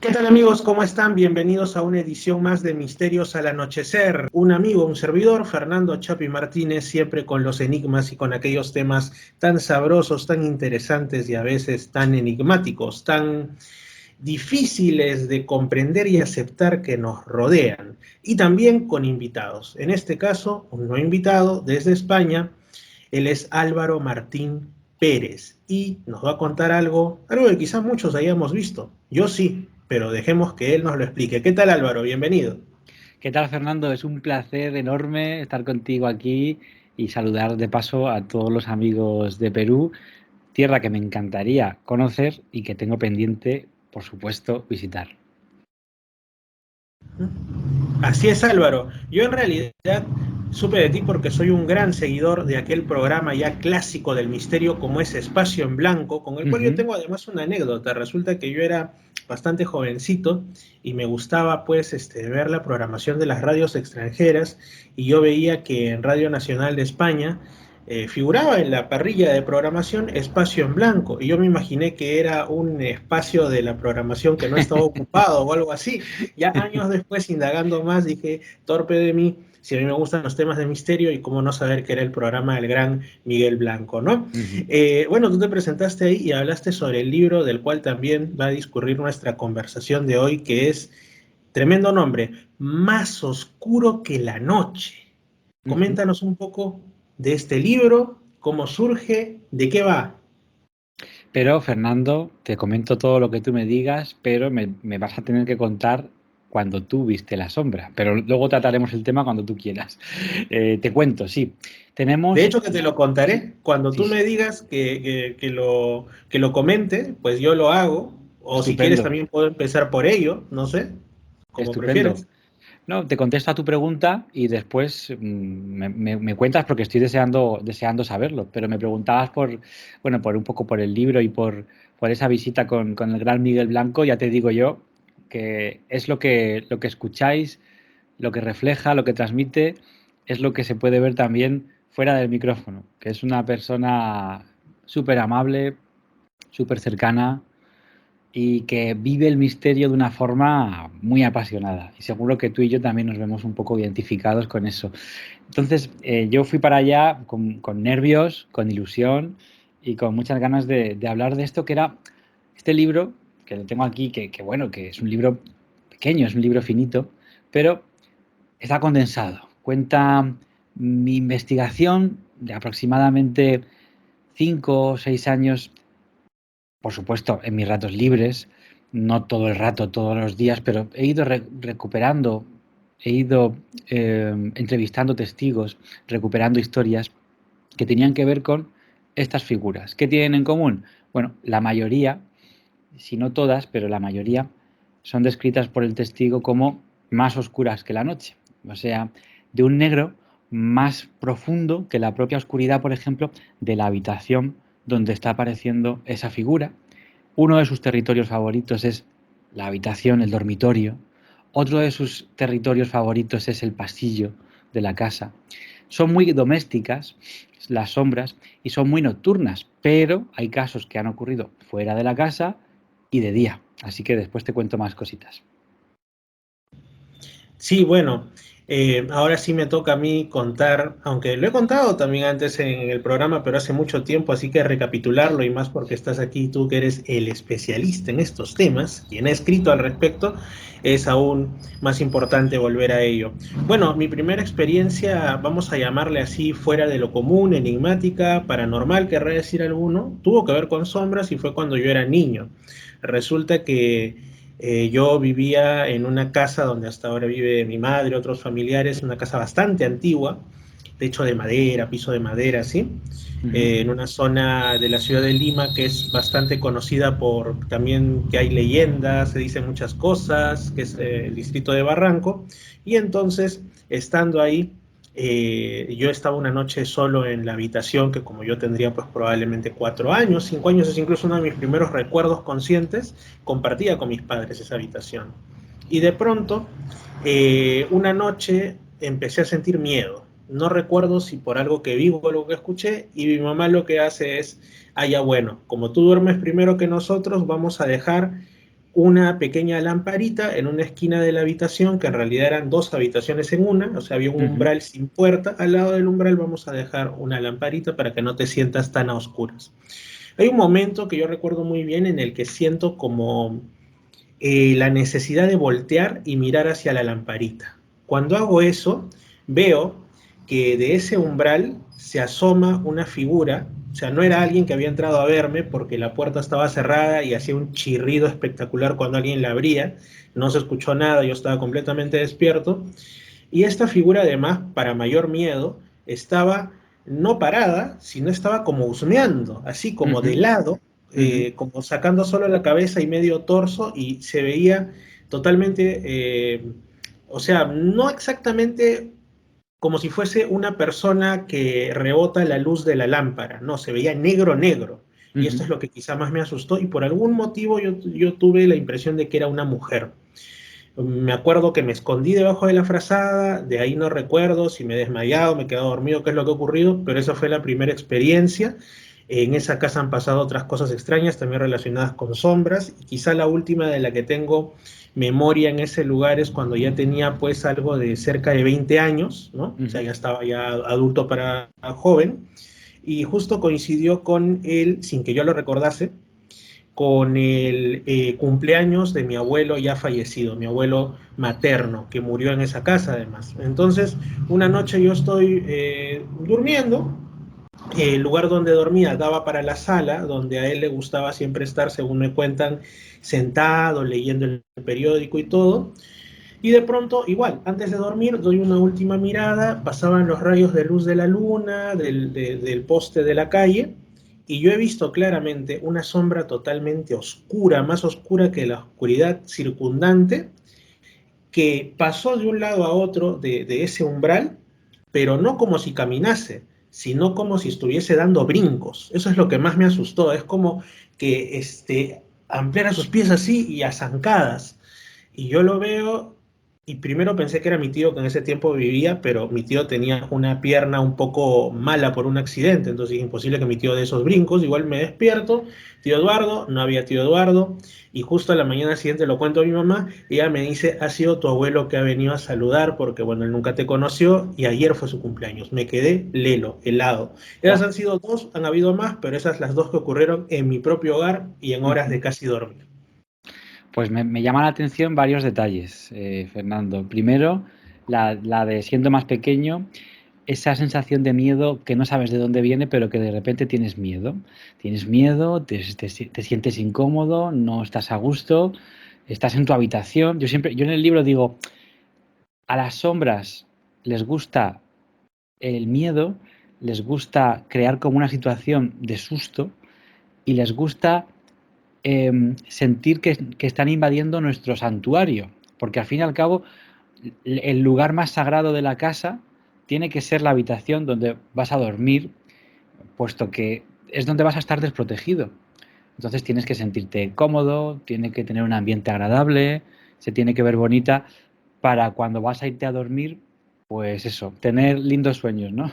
¿Qué tal amigos? ¿Cómo están? Bienvenidos a una edición más de Misterios al Anochecer. Un amigo, un servidor, Fernando Chapi Martínez, siempre con los enigmas y con aquellos temas tan sabrosos, tan interesantes y a veces tan enigmáticos, tan difíciles de comprender y aceptar que nos rodean. Y también con invitados. En este caso, un nuevo invitado desde España. Él es Álvaro Martín Pérez y nos va a contar algo que quizás muchos hayamos visto. Yo sí, pero dejemos que él nos lo explique. ¿Qué tal, Álvaro? Bienvenido. ¿Qué tal, Fernando? Es un placer enorme estar contigo aquí y saludar de paso a todos los amigos de Perú, tierra que me encantaría conocer y que tengo pendiente, por supuesto, visitar. Así es, Álvaro. Yo en realidad supe de ti porque soy un gran seguidor de aquel programa ya clásico del misterio como es Espacio en Blanco, con el cual yo Ujú. tengo además una anécdota. Resulta que yo era bastante jovencito y me gustaba pues ver la programación de las radios extranjeras y yo veía que en Radio Nacional de España figuraba en la parrilla de programación Espacio en Blanco y yo me imaginé que era un espacio de la programación que no estaba ocupado o algo así. Ya años después, indagando más, dije, torpe de mí, si a mí me gustan los temas de misterio y cómo no saber que era el programa del gran Miguel Blanco, ¿no? Ujú. Bueno, tú te presentaste ahí y hablaste sobre el libro del cual también va a discurrir nuestra conversación de hoy, que es, tremendo nombre, Más oscuro que la noche. Ujú. Coméntanos un poco de este libro, cómo surge, de qué va. Pero, Fernando, te comento todo lo que tú me digas, pero me vas a tener que contar cuando tú viste la sombra. Pero luego trataremos el tema cuando tú quieras. Te cuento, sí. De Tenemos... hecho, que te lo Sí, contaré. Cuando sí, tú sí. me digas que lo comente, pues yo lo hago. O si quieres, Estupendo, también puedo empezar por ello, no sé, como estupendo. prefieras. No, te contesto a tu pregunta y después me cuentas porque estoy deseando saberlo, pero me preguntabas por, bueno, por un poco por el libro y por esa visita con el gran Miguel Blanco, ya te digo yo que es lo que escucháis, lo que refleja, lo que transmite, es lo que se puede ver también fuera del micrófono, que es una persona súper amable, súper cercana, y que vive el misterio de una forma muy apasionada. Y seguro que tú y yo también nos vemos un poco identificados con eso. Entonces, yo fui para allá con nervios, con ilusión y con muchas ganas de hablar de esto, que era este libro, que lo tengo aquí, bueno, que es un libro pequeño, es un libro finito, pero está condensado. Cuenta mi investigación de aproximadamente 5 o 6 años, por supuesto, en mis ratos libres, no todo el rato, todos los días, pero he ido recuperando, he ido entrevistando testigos, recuperando historias que tenían que ver con estas figuras. ¿Qué tienen en común? Bueno, la mayoría, si no todas, pero la mayoría, son descritas por el testigo como más oscuras que la noche. O sea, de un negro más profundo que la propia oscuridad, por ejemplo, de la habitación donde está apareciendo esa figura. Uno de sus territorios favoritos es la habitación, el dormitorio. Otro de sus territorios favoritos es el pasillo de la casa. Son muy domésticas las sombras y son muy nocturnas, pero hay casos que han ocurrido fuera de la casa y de día. Así que después te cuento más cositas. Sí, bueno, ahora sí me toca a mí contar, aunque lo he contado también antes en el programa, pero hace mucho tiempo, así que recapitularlo y más porque estás aquí tú que eres el especialista en estos temas, quien ha escrito al respecto, es aún más importante volver a ello. Bueno, mi primera experiencia, vamos a llamarle así, fuera de lo común, enigmática, paranormal, querrá decir alguno, tuvo que ver con sombras y fue cuando yo era niño. Resulta que yo vivía en una casa donde hasta ahora vive mi madre, otros familiares, una casa bastante antigua, techo de madera, piso de madera, ¿sí? Ujú. En una zona de la ciudad de Lima que es bastante conocida por también que hay leyendas, se dicen muchas cosas, que es el distrito de Barranco. Y entonces, estando ahí, yo estaba una noche solo en la habitación, que como yo tendría pues probablemente 4 años, 5 años, es incluso uno de mis primeros recuerdos conscientes, compartía con mis padres esa habitación. Y de pronto, una noche empecé a sentir miedo. No recuerdo si por algo que vi o algo que escuché, y mi mamá lo que hace es, ah, ya bueno, como tú duermes primero que nosotros, vamos a dejar una pequeña lamparita en una esquina de la habitación, que en realidad eran dos habitaciones en una, o sea, había un Ujú. umbral sin puerta. Al lado del umbral vamos a dejar una lamparita para que no te sientas tan a oscuras. Hay un momento que yo recuerdo muy bien en el que siento como la necesidad de voltear y mirar hacia la lamparita. Cuando hago eso, veo que de ese umbral se asoma una figura, o sea, no era alguien que había entrado a verme porque la puerta estaba cerrada y hacía un chirrido espectacular cuando alguien la abría, no se escuchó nada, yo estaba completamente despierto, y esta figura además, para mayor miedo, estaba no parada, sino estaba como husmeando, así como Ujú. de lado, Ujú. como sacando solo la cabeza y medio torso, y se veía totalmente, o sea, no exactamente como si fuese una persona que rebota la luz de la lámpara, no, se veía negro, negro. Y esto Ujú. es lo que quizá más me asustó, y por algún motivo yo tuve la impresión de que era una mujer. Me acuerdo que me escondí debajo de la frazada, de ahí no recuerdo si me he desmayado, me he quedado dormido, qué es lo que ha ocurrido, pero esa fue la primera experiencia. En esa casa han pasado otras cosas extrañas, también relacionadas con sombras, y quizá la última de la que tengo memoria en ese lugar es cuando ya tenía pues algo de cerca de 20 años, ¿no? O sea, Ujú. ya estaba ya adulto para joven, y justo coincidió con él, sin que yo lo recordase, con el cumpleaños de mi abuelo ya fallecido, mi abuelo materno, que murió en esa casa además. Entonces, una noche yo estoy durmiendo, el lugar donde dormía daba para la sala, donde a él le gustaba siempre estar, según me cuentan, sentado, leyendo el periódico y todo. Y de pronto, igual, antes de dormir, doy una última mirada, pasaban los rayos de luz de la luna, del poste de la calle, y yo he visto claramente una sombra totalmente oscura, más oscura que la oscuridad circundante, que pasó de un lado a otro de ese umbral, pero no como si caminase, sino como si estuviese dando brincos. Eso es lo que más me asustó, es como que ampliara sus pies así y a zancadas. Y yo lo veo y primero pensé que era mi tío que en ese tiempo vivía, pero mi tío tenía una pierna un poco mala por un accidente, entonces es imposible que mi tío dé esos brincos. Igual me despierto, tío Eduardo, no había tío Eduardo, y justo a la mañana siguiente lo cuento a mi mamá, y ella me dice, ha sido tu abuelo que ha venido a saludar porque, bueno, él nunca te conoció y ayer fue su cumpleaños. Me quedé lelo, helado. Esas Buah. han sido dos, han habido más, pero esas las dos que ocurrieron en mi propio hogar y en horas Ujú. de casi dormir. Pues me llama la atención varios detalles, Fernando. Primero, la de siendo más pequeño, esa sensación de miedo que no sabes de dónde viene, pero que de repente tienes miedo. Tienes miedo, te sientes incómodo, no estás a gusto, estás en tu habitación. Yo en el libro digo, a las sombras les gusta el miedo, les gusta crear como una situación de susto y les gusta sentir que están invadiendo nuestro santuario, porque al fin y al cabo el lugar más sagrado de la casa tiene que ser la habitación donde vas a dormir, puesto que es donde vas a estar desprotegido. Entonces tienes que sentirte cómodo, tiene que tener un ambiente agradable, se tiene que ver bonita para cuando vas a irte a dormir, pues eso, tener lindos sueños, ¿no?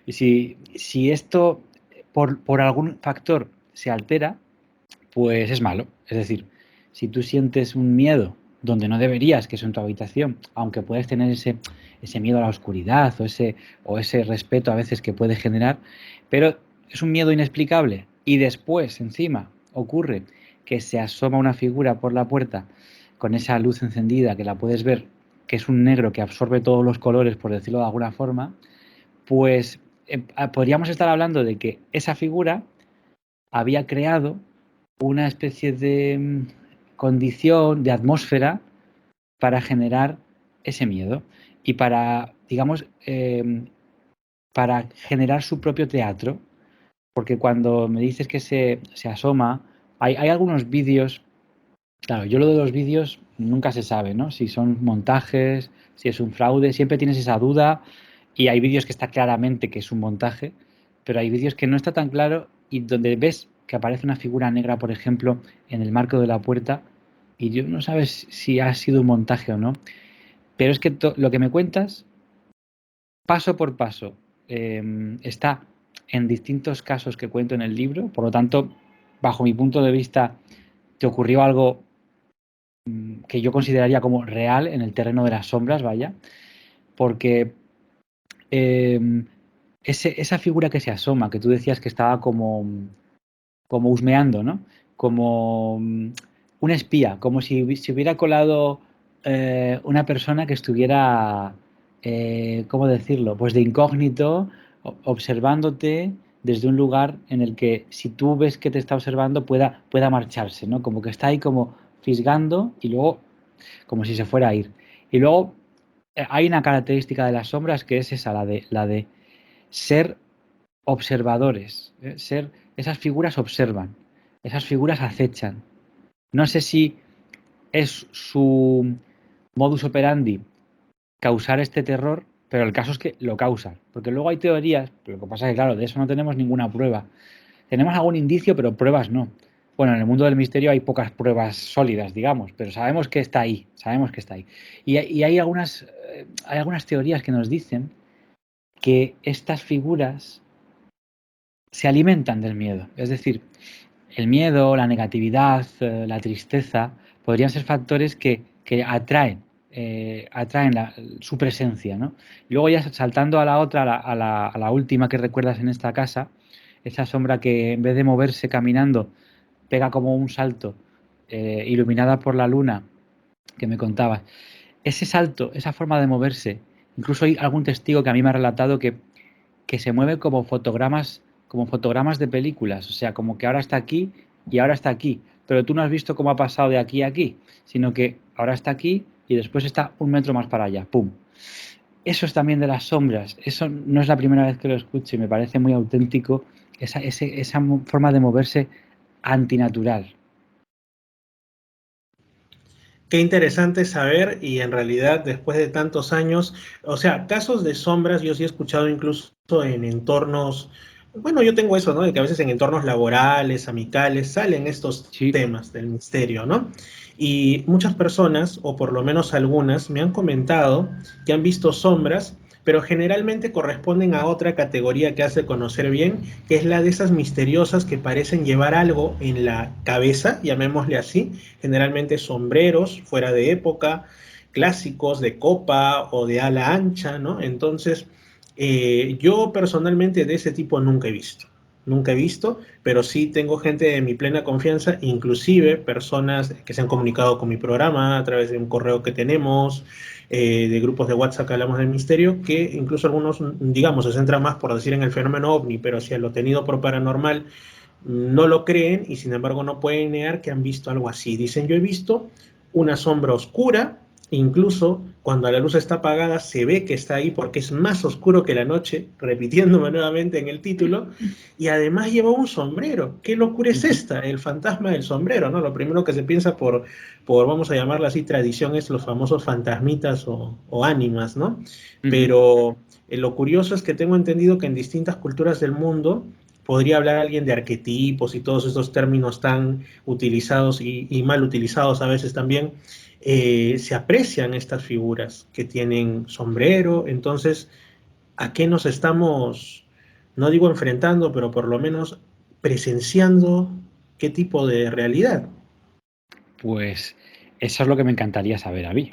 Y si esto por algún factor se altera, pues es malo. Es decir, si tú sientes un miedo donde no deberías, que es en tu habitación, aunque puedes tener ese miedo a la oscuridad o ese respeto a veces que puede generar, pero es un miedo inexplicable y después, encima, ocurre que se asoma una figura por la puerta con esa luz encendida que la puedes ver, que es un negro que absorbe todos los colores, por decirlo de alguna forma, pues podríamos estar hablando de que esa figura había creado una especie de condición, de atmósfera para generar ese miedo y para, digamos, para generar su propio teatro. Porque cuando me dices que se asoma, hay algunos vídeos, claro, yo lo de los vídeos nunca se sabe, ¿no? Si son montajes, si es un fraude, siempre tienes esa duda y hay vídeos que está claramente que es un montaje, pero hay vídeos que no está tan claro y donde ves que aparece una figura negra, por ejemplo, en el marco de la puerta y yo no sabes si ha sido un montaje o no, pero es que lo que me cuentas, paso por paso, está en distintos casos que cuento en el libro, por lo tanto, bajo mi punto de vista, te ocurrió algo que yo consideraría como real en el terreno de las sombras, vaya, porque esa figura que se asoma, que tú decías que estaba como husmeando, ¿no? Como un espía, como si se hubiera colado una persona que estuviera, ¿cómo decirlo? Pues de incógnito, observándote desde un lugar en el que si tú ves que te está observando pueda marcharse, ¿no? Como que está ahí como fisgando y luego como si se fuera a ir. Y luego hay una característica de las sombras que es esa, la de ser observadores, ¿eh? Esas figuras observan, esas figuras acechan. No sé si es su modus operandi causar este terror, pero el caso es que lo causan. Porque luego hay teorías, pero lo que pasa es que, claro, de eso no tenemos ninguna prueba. Tenemos algún indicio, pero pruebas no. Bueno, en el mundo del misterio hay pocas pruebas sólidas, digamos, pero sabemos que está ahí, sabemos que está ahí. Y hay algunas teorías que nos dicen que estas figuras se alimentan del miedo. Es decir, el miedo, la negatividad, la tristeza, podrían ser factores que atraen su presencia, ¿no? Y luego ya saltando a la otra, a la última que recuerdas en esta casa, esa sombra que en vez de moverse caminando, pega como un salto, iluminada por la luna, que me contabas. Ese salto, esa forma de moverse, incluso hay algún testigo que a mí me ha relatado que se mueve como fotogramas de películas, o sea, como que ahora está aquí y ahora está aquí, pero tú no has visto cómo ha pasado de aquí a aquí, sino que ahora está aquí y después está un metro más para allá, ¡pum! Eso es también de las sombras, eso no es la primera vez que lo escucho y me parece muy auténtico, esa forma de moverse antinatural. Qué interesante saber y en realidad después de tantos años, o sea, casos de sombras yo sí he escuchado incluso en entornos, bueno, yo tengo eso, ¿no? De que a veces en entornos laborales, amicales, salen estos Sí, temas del misterio, ¿no? Y muchas personas, o por lo menos algunas, me han comentado que han visto sombras, pero generalmente corresponden a otra categoría que hace conocer bien, que es la de esas misteriosas que parecen llevar algo en la cabeza, llamémosle así, generalmente sombreros fuera de época, clásicos de copa o de ala ancha, ¿no? Entonces, yo personalmente de ese tipo nunca he visto. Nunca he visto, pero sí tengo gente de mi plena confianza, inclusive personas que se han comunicado con mi programa a través de un correo que tenemos, de grupos de WhatsApp que hablamos del misterio, que incluso algunos, digamos, se centran más por decir en el fenómeno ovni, pero si lo tenido por paranormal no lo creen y sin embargo no pueden negar que han visto algo así. Dicen, yo he visto una sombra oscura, incluso cuando la luz está apagada se ve que está ahí porque es más oscuro que la noche, repitiéndome nuevamente en el título, y además lleva un sombrero. ¿Qué locura es ujú, esta? El fantasma del sombrero, ¿no? Lo primero que se piensa por vamos a llamarla así, tradición es los famosos fantasmitas o ánimas, ¿no? ujú. Pero lo curioso es que tengo entendido que en distintas culturas del mundo podría hablar alguien de arquetipos y todos esos términos tan utilizados y mal utilizados a veces también, se aprecian estas figuras que tienen sombrero, entonces, ¿a qué nos estamos, no digo enfrentando, pero por lo menos presenciando qué tipo de realidad? Pues eso es lo que me encantaría saber a mí.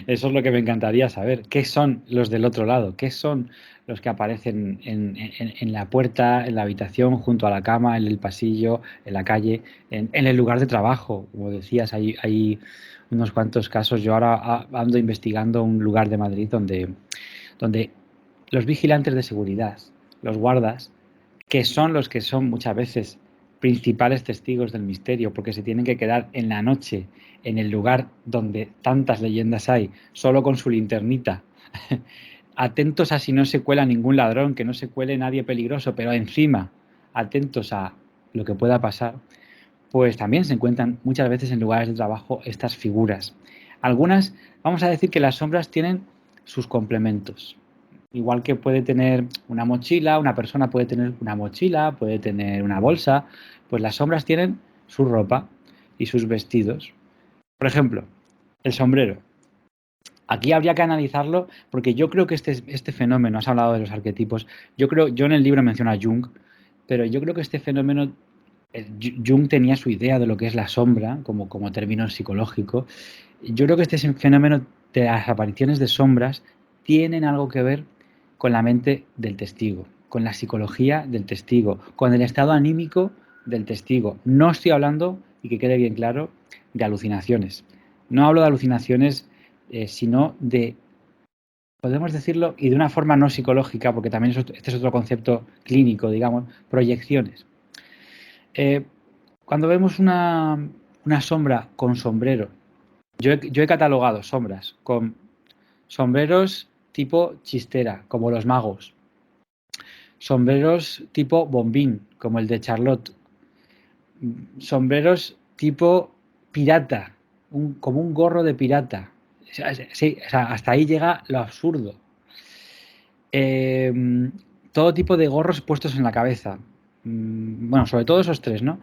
Eso es lo que me encantaría saber. ¿Qué son los del otro lado? ¿Qué son los que aparecen en la puerta, en la habitación, junto a la cama, en el pasillo, en la calle, en el lugar de trabajo? Como decías, hay unos cuantos casos. Yo ahora ando investigando un lugar de Madrid donde los vigilantes de seguridad, los guardas, que son los que son muchas veces principales testigos del misterio, porque se tienen que quedar en la noche en el lugar donde tantas leyendas hay, solo con su linternita, atentos a si no se cuela ningún ladrón, que no se cuele nadie peligroso, pero encima atentos a lo que pueda pasar, pues también se encuentran muchas veces en lugares de trabajo estas figuras. Algunas, vamos a decir que las sombras tienen sus complementos. Igual que puede tener una mochila, una persona puede tener una mochila, puede tener una bolsa, pues las sombras tienen su ropa y sus vestidos. Por ejemplo, el sombrero. Aquí habría que analizarlo porque yo creo que este fenómeno, has hablado de los arquetipos, yo en el libro menciono a Jung, pero yo creo que este fenómeno Jung tenía su idea de lo que es la sombra como término psicológico. Yo creo que este fenómeno de las apariciones de sombras tienen algo que ver con la mente del testigo, con la psicología del testigo, con el estado anímico del testigo. No estoy hablando, y que quede bien claro, de alucinaciones. No hablo de alucinaciones, sino de, podemos decirlo, y de una forma no psicológica, porque también este es otro concepto clínico, digamos, proyecciones. Eh, Cuando vemos una sombra con sombrero, yo he catalogado sombras con sombreros tipo chistera, como los magos, sombreros tipo bombín, como el de Charlotte, sombreros tipo pirata, como un gorro de pirata. Sí, o sea, hasta ahí llega lo absurdo. Eh, Todo tipo de gorros puestos en la cabeza. Bueno, sobre todo esos tres, ¿no?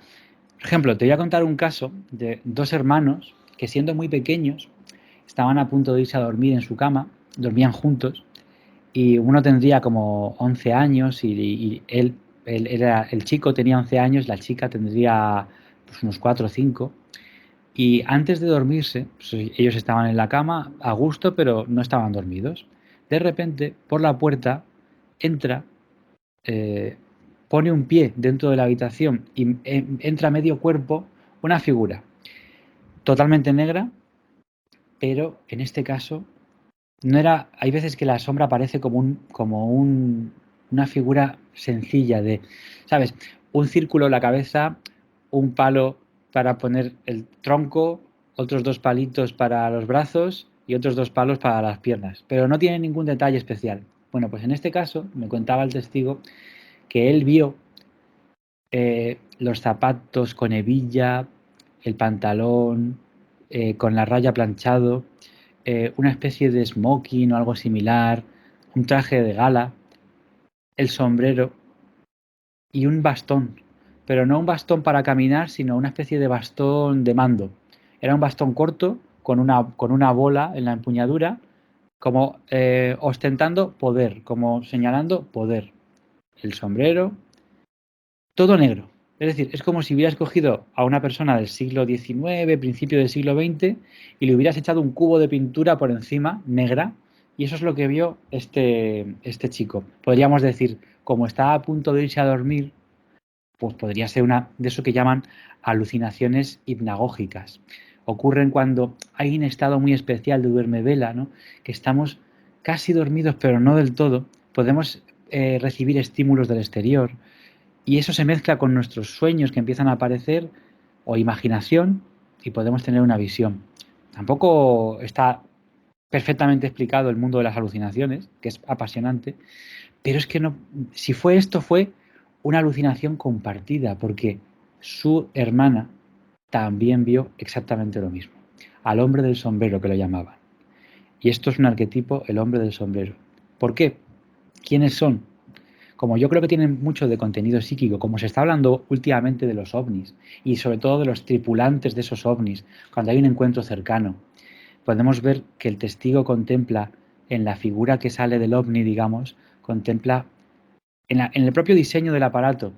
Por ejemplo, te voy a contar un caso de dos hermanos que siendo muy pequeños estaban a punto de irse a dormir en su cama, dormían juntos y uno tendría como 11 años y él era, el chico tenía 11 años, la chica tendría pues, unos 4 o 5 y antes de dormirse, pues, ellos estaban en la cama a gusto pero no estaban dormidos. De repente, por la puerta entra, eh, pone un pie dentro de la habitación y entra a medio cuerpo una figura totalmente negra, pero en este caso no era, hay veces que la sombra parece una figura sencilla de, ¿sabes? Un círculo en la cabeza, un palo para poner el tronco, otros dos palitos para los brazos y otros dos palos para las piernas, pero no tiene ningún detalle especial. Bueno, pues en este caso me contaba el testigo que él vio los zapatos con hebilla, el pantalón con la raya planchado, una especie de smoking o algo similar, un traje de gala, el sombrero y un bastón, pero no un bastón para caminar, sino una especie de bastón de mando. Era un bastón corto con una bola en la empuñadura, como ostentando poder, como señalando poder. El sombrero, todo negro. Es decir, es como si hubieras cogido a una persona del siglo XIX, principio del siglo XX, y le hubieras echado un cubo de pintura por encima, negra, y eso es lo que vio este chico. Podríamos decir, como está a punto de irse a dormir, pues podría ser una de eso que llaman alucinaciones hipnagógicas. Ocurren cuando hay un estado muy especial de duerme vela, ¿no? Que estamos casi dormidos, pero no del todo. Podemos recibir estímulos del exterior, y eso se mezcla con nuestros sueños que empiezan a aparecer o imaginación y podemos tener una visión. Tampoco está perfectamente explicado el mundo de las alucinaciones, que es apasionante, pero es que no, si fue esto fue una alucinación compartida, porque su hermana también vio exactamente lo mismo, al hombre del sombrero que lo llamaban. Y esto es un arquetipo, el hombre del sombrero. ¿Por qué? ¿Quiénes son? Como yo creo que tienen mucho de contenido psíquico, como se está hablando últimamente de los ovnis y sobre todo de los tripulantes de esos ovnis, cuando hay un encuentro cercano, podemos ver que el testigo contempla en la figura que sale del ovni, digamos, contempla en el propio diseño del aparato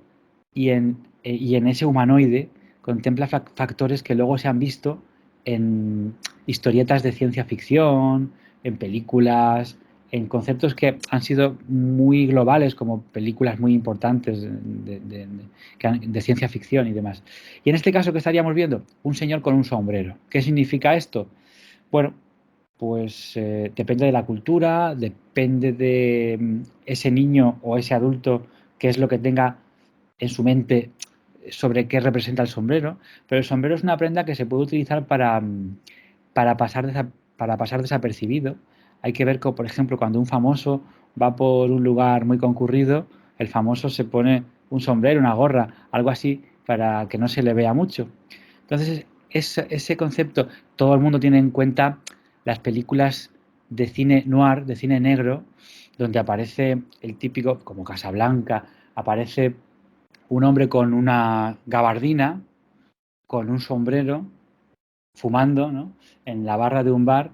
y en ese humanoide, contempla factores que luego se han visto en historietas de ciencia ficción, en películas, en conceptos que han sido muy globales, como películas muy importantes de ciencia ficción y demás. Y en este caso, ¿qué estaríamos viendo? Un señor con un sombrero. ¿Qué significa esto? Bueno, pues depende de la cultura, depende de ese niño o ese adulto, qué es lo que tenga en su mente sobre qué representa el sombrero, pero el sombrero es una prenda que se puede utilizar para para pasar desapercibido. Hay que ver que, por ejemplo, cuando un famoso va por un lugar muy concurrido, el famoso se pone un sombrero, una gorra, algo así, para que no se le vea mucho. Entonces, ese concepto, todo el mundo tiene en cuenta las películas de cine noir, de cine negro, donde aparece el típico, como Casablanca, aparece un hombre con una gabardina, con un sombrero, fumando, ¿no? En la barra de un bar.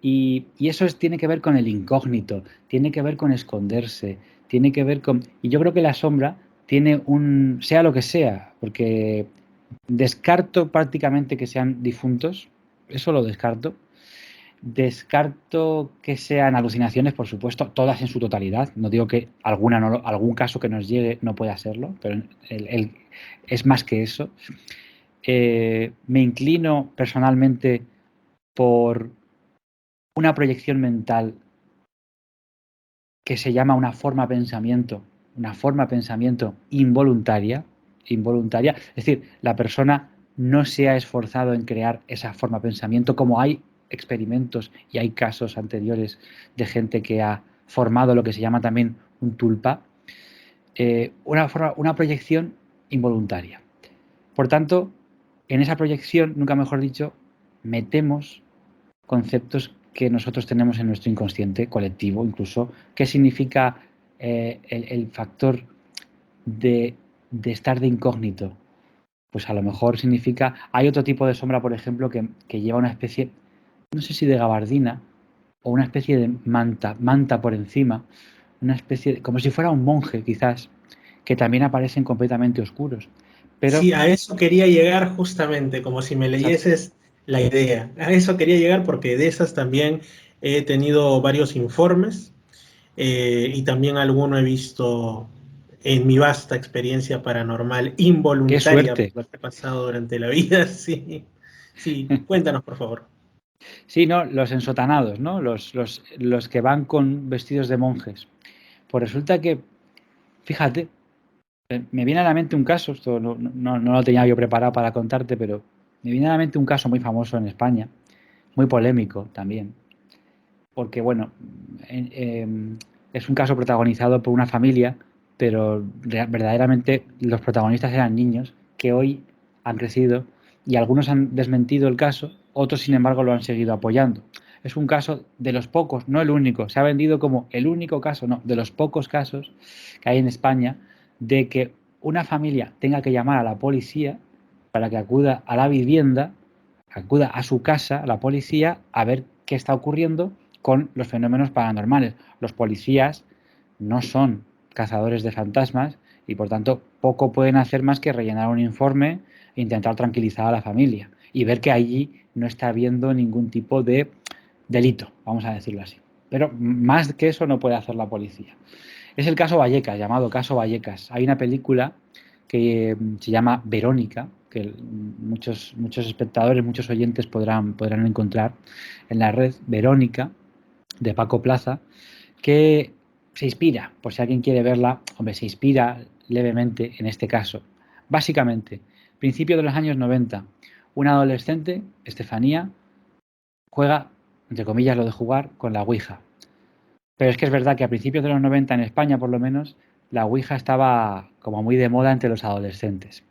Y eso tiene que ver con el incógnito, tiene que ver con esconderse, tiene que ver con... Y yo creo que la sombra tiene sea lo que sea, porque descarto prácticamente que sean difuntos, eso lo descarto. Descarto que sean alucinaciones, por supuesto, todas en su totalidad. No digo que algún caso que nos llegue no pueda serlo, pero es más que eso. Me inclino personalmente por una proyección mental que se llama una forma de pensamiento involuntaria. Es decir, la persona no se ha esforzado en crear esa forma de pensamiento, como hay experimentos y hay casos anteriores de gente que ha formado lo que se llama también un tulpa, una proyección involuntaria. Por tanto, en esa proyección, nunca mejor dicho, metemos conceptos que nosotros tenemos en nuestro inconsciente colectivo, incluso qué significa el factor de, estar de incógnito. Pues a lo mejor significa, hay otro tipo de sombra, por ejemplo, que lleva una especie, no sé si de gabardina o una especie de manta por encima, una especie como si fuera un monje quizás, que también aparecen completamente oscuros. Pero, Sí, a eso quería llegar justamente, como si me leyeses la idea. A eso quería llegar porque de esas también he tenido varios informes y también alguno he visto en mi vasta experiencia paranormal qué involuntaria por suerte. lo que he pasado durante la vida. Sí, sí, cuéntanos por favor. Sí, ¿no? Los ensotanados, ¿no? Los que van con vestidos de monjes. Pues resulta que, fíjate, me viene a la mente un caso, esto no lo tenía yo preparado para contarte, pero me viene a la mente un caso muy famoso en España, muy polémico también, porque bueno, es un caso protagonizado por una familia, pero verdaderamente los protagonistas eran niños que hoy han crecido y algunos han desmentido el caso, otros sin embargo lo han seguido apoyando. Es un caso de los pocos, no el único, se ha vendido como el único caso, no, de los pocos casos que hay en España de que una familia tenga que llamar a la policía para que acuda a la vivienda, acuda a su casa, a la policía, a ver qué está ocurriendo con los fenómenos paranormales. Los policías no son cazadores de fantasmas y por tanto poco pueden hacer más que rellenar un informe e intentar tranquilizar a la familia y ver que allí no está habiendo ningún tipo de delito, vamos a decirlo así. Pero más que eso no puede hacer la policía. Es el caso Vallecas, llamado caso Vallecas. Hay una película que se llama Verónica, que muchos espectadores, muchos oyentes podrán encontrar en la red, Verónica, de Paco Plaza, que se inspira, por si alguien quiere verla, hombre, se inspira levemente en este caso. Básicamente, principio de los años 90, una adolescente, Estefanía, juega, entre comillas lo de jugar, con la Ouija. Pero es que es verdad que a principios de los 90 en España, por lo menos, la Ouija estaba como muy de moda entre los adolescentes.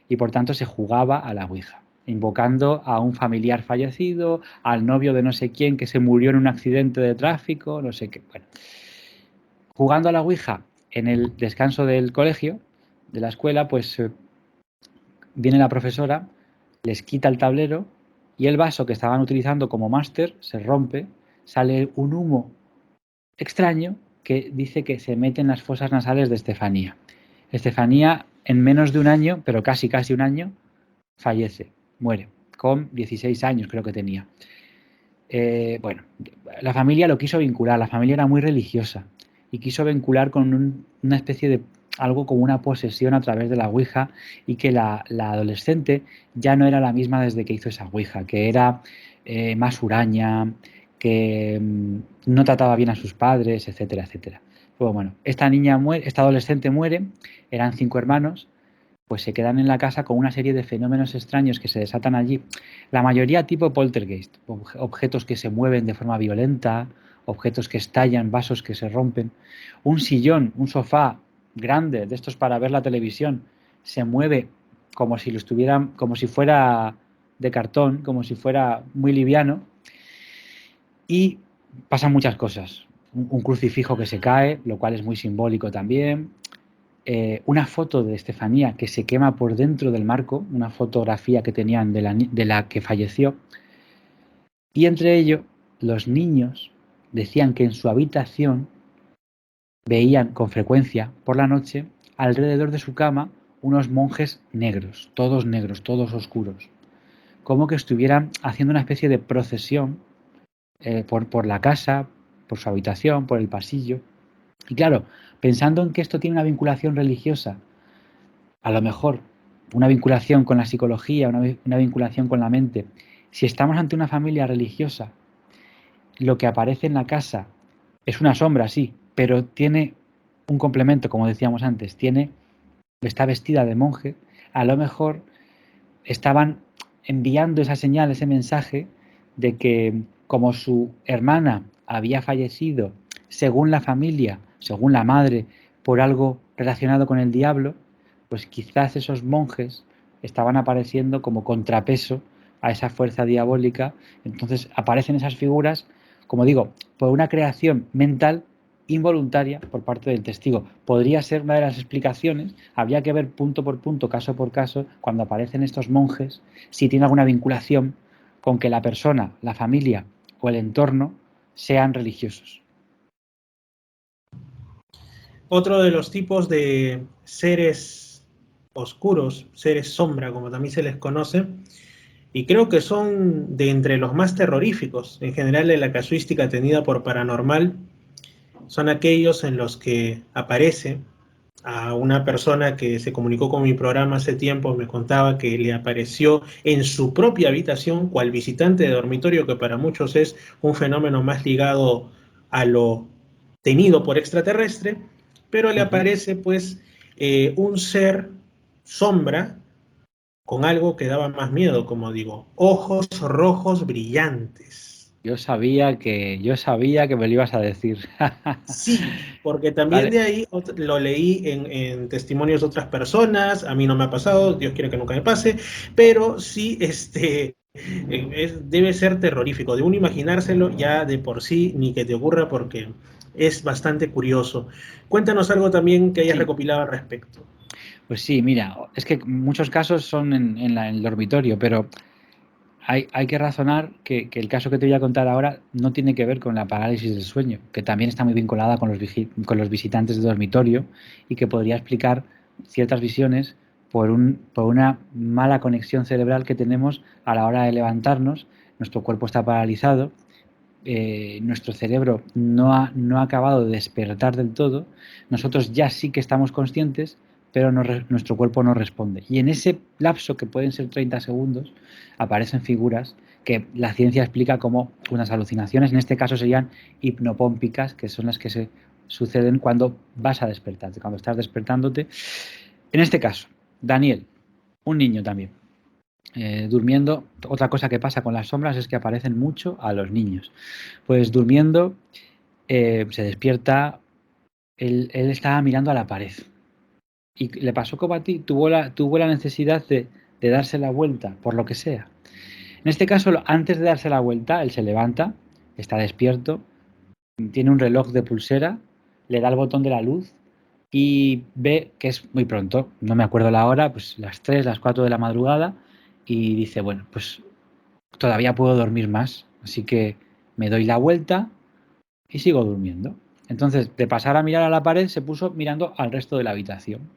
Y por tanto se jugaba a la Ouija, invocando a un familiar fallecido, al novio de no sé quién que se murió en un accidente de tráfico, no sé qué. Bueno, jugando a la Ouija en el descanso del colegio, de la escuela, pues viene la profesora, les quita el tablero y el vaso que estaban utilizando como máster se rompe, sale un humo extraño que dice que se mete en las fosas nasales de Estefanía. Estefanía, en menos de un año, pero casi un año, fallece, muere, con 16 años creo que tenía. Bueno, la familia lo quiso vincular, la familia era muy religiosa y quiso vincular con una especie de algo como una posesión a través de la Ouija y que la adolescente ya no era la misma desde que hizo esa Ouija, que era más huraña, que no trataba bien a sus padres, etcétera, etcétera. Pues bueno, esta niña muere, esta adolescente muere, eran 5 hermanos, pues se quedan en la casa con una serie de fenómenos extraños que se desatan allí. La mayoría tipo poltergeist, objetos que se mueven de forma violenta, objetos que estallan, vasos que se rompen. Un sillón, un sofá grande de estos para ver la televisión, se mueve como si lo estuvieran, como si fuera de cartón, como si fuera muy liviano. Y pasan muchas cosas. Un crucifijo que se cae, lo cual es muy simbólico también. Una foto de Estefanía que se quema por dentro del marco, una fotografía que tenían de la que falleció, y entre ello los niños decían que en su habitación veían con frecuencia por la noche alrededor de su cama unos monjes negros, todos oscuros, como que estuvieran haciendo una especie de procesión por la casa, por su habitación, por el pasillo. Y claro, pensando en que esto tiene una vinculación religiosa, a lo mejor una vinculación con la psicología, una vinculación con la mente, si estamos ante una familia religiosa, lo que aparece en la casa es una sombra, sí, pero tiene un complemento, como decíamos antes, está vestida de monje, a lo mejor estaban enviando esa señal, ese mensaje de que como su hermana había fallecido, según la familia, según la madre, por algo relacionado con el diablo, pues quizás esos monjes estaban apareciendo como contrapeso a esa fuerza diabólica. Entonces aparecen esas figuras, como digo, por una creación mental involuntaria por parte del testigo. Podría ser una de las explicaciones, habría que ver punto por punto, caso por caso, cuando aparecen estos monjes, si tiene alguna vinculación con que la persona, la familia o el entorno sean religiosos. Otro de los tipos de seres oscuros, seres sombra, como también se les conoce, y creo que son de entre los más terroríficos en general en la casuística tenida por paranormal, son aquellos en los que aparece a una persona que se comunicó con mi programa hace tiempo, me contaba que le apareció en su propia habitación, cual visitante de dormitorio, que para muchos es un fenómeno más ligado a lo tenido por extraterrestre, pero le aparece pues un ser sombra con algo que daba más miedo, como digo, ojos rojos brillantes. Yo sabía que me lo ibas a decir. Sí, porque también Vale. de ahí lo leí en testimonios de otras personas, a mí no me ha pasado, Dios quiere que nunca me pase, pero sí, debe ser terrorífico, de uno imaginárselo ya de por sí, ni que te ocurra porque es bastante curioso. Cuéntanos algo también que hayas Sí, recopilado al respecto. pues sí, mira, es que muchos casos son en el dormitorio, pero hay que razonar que el caso que te voy a contar ahora no tiene que ver con la parálisis del sueño, que también está muy vinculada con los visitantes de dormitorio y que podría explicar ciertas visiones por una mala conexión cerebral que tenemos a la hora de levantarnos. Nuestro cuerpo está paralizado, nuestro cerebro no ha acabado de despertar del todo, nosotros ya sí que estamos conscientes, pero nuestro cuerpo no responde. Y en ese lapso, que pueden ser 30 segundos, aparecen figuras que la ciencia explica como unas alucinaciones, en este caso serían hipnopómpicas, que son las que se suceden cuando vas a despertarte, cuando estás despertándote. En este caso, Daniel, un niño también, durmiendo. Otra cosa que pasa con las sombras es que aparecen mucho a los niños. Pues durmiendo, se despierta, él estaba mirando a la pared. Y le pasó como a ti, tuvo la necesidad de darse la vuelta, por lo que sea. En este caso, antes de darse la vuelta, él se levanta, está despierto, tiene un reloj de pulsera, le da el botón de la luz y ve que es muy pronto, no me acuerdo la hora, pues las 3 las 4 de la madrugada, y dice, bueno, pues todavía puedo dormir más, así que me doy la vuelta y sigo durmiendo. Entonces, de pasar a mirar a la pared, se puso mirando al resto de la habitación.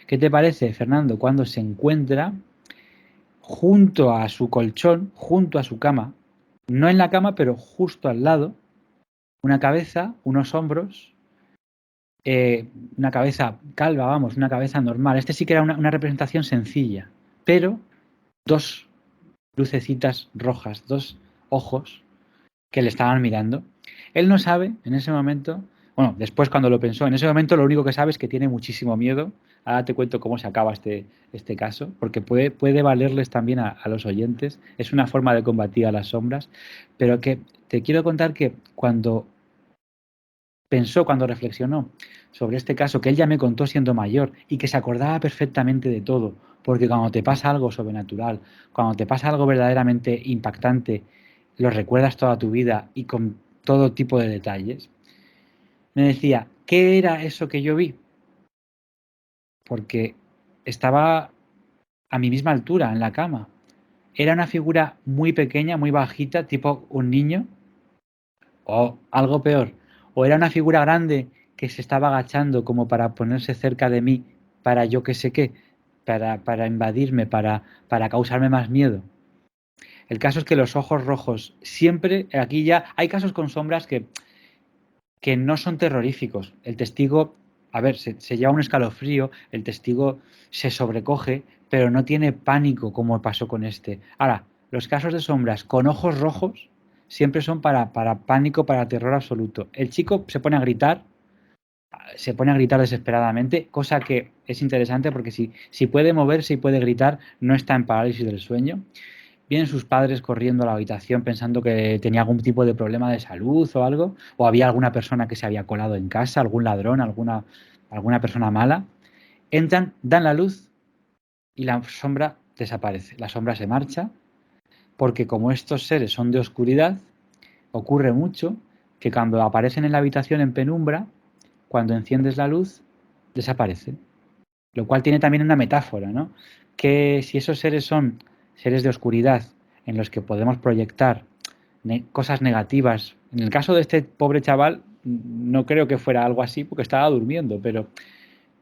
¿Qué te parece, Fernando, cuando se encuentra junto a su colchón, junto a su cama, no en la cama, pero justo al lado, una cabeza, unos hombros, una cabeza calva, vamos, una cabeza normal? Este sí que era una representación sencilla, pero dos lucecitas rojas, dos ojos que le estaban mirando. Él no sabe en ese momento, bueno, después cuando lo pensó, en ese momento lo único que sabe es que tiene muchísimo miedo. Ahora te cuento cómo se acaba este caso, porque puede valerles también a los oyentes. Es una forma de combatir a las sombras, pero que te quiero contar que cuando pensó, cuando reflexionó sobre este caso, que él ya me contó siendo mayor y que se acordaba perfectamente de todo, porque cuando te pasa algo sobrenatural, cuando te pasa algo verdaderamente impactante, lo recuerdas toda tu vida y con todo tipo de detalles, me decía, ¿qué era eso que yo vi? Porque estaba a mi misma altura en la cama. Era una figura muy pequeña, muy bajita, tipo un niño, o algo peor, o era una figura grande que se estaba agachando como para ponerse cerca de mí, para yo que sé qué, para invadirme, para causarme más miedo. El caso es que los ojos rojos siempre, aquí ya hay casos con sombras que no son terroríficos. El testigo, a ver, se lleva un escalofrío, el testigo se sobrecoge, pero no tiene pánico como pasó con este. Ahora, los casos de sombras con ojos rojos siempre son para pánico, para terror absoluto. El chico se pone a gritar desesperadamente, cosa que es interesante porque si puede moverse y puede gritar, no está en parálisis del sueño. Vienen sus padres corriendo a la habitación pensando que tenía algún tipo de problema de salud o algo, o había alguna persona que se había colado en casa, algún ladrón, alguna persona mala. Entran, dan la luz y la sombra desaparece. La sombra se marcha porque como estos seres son de oscuridad, ocurre mucho que cuando aparecen en la habitación en penumbra, cuando enciendes la luz, desaparecen. Lo cual tiene también una metáfora, ¿no? Que si esos seres son seres de oscuridad en los que podemos proyectar cosas negativas, en el caso de este pobre chaval, no creo que fuera algo así porque estaba durmiendo, pero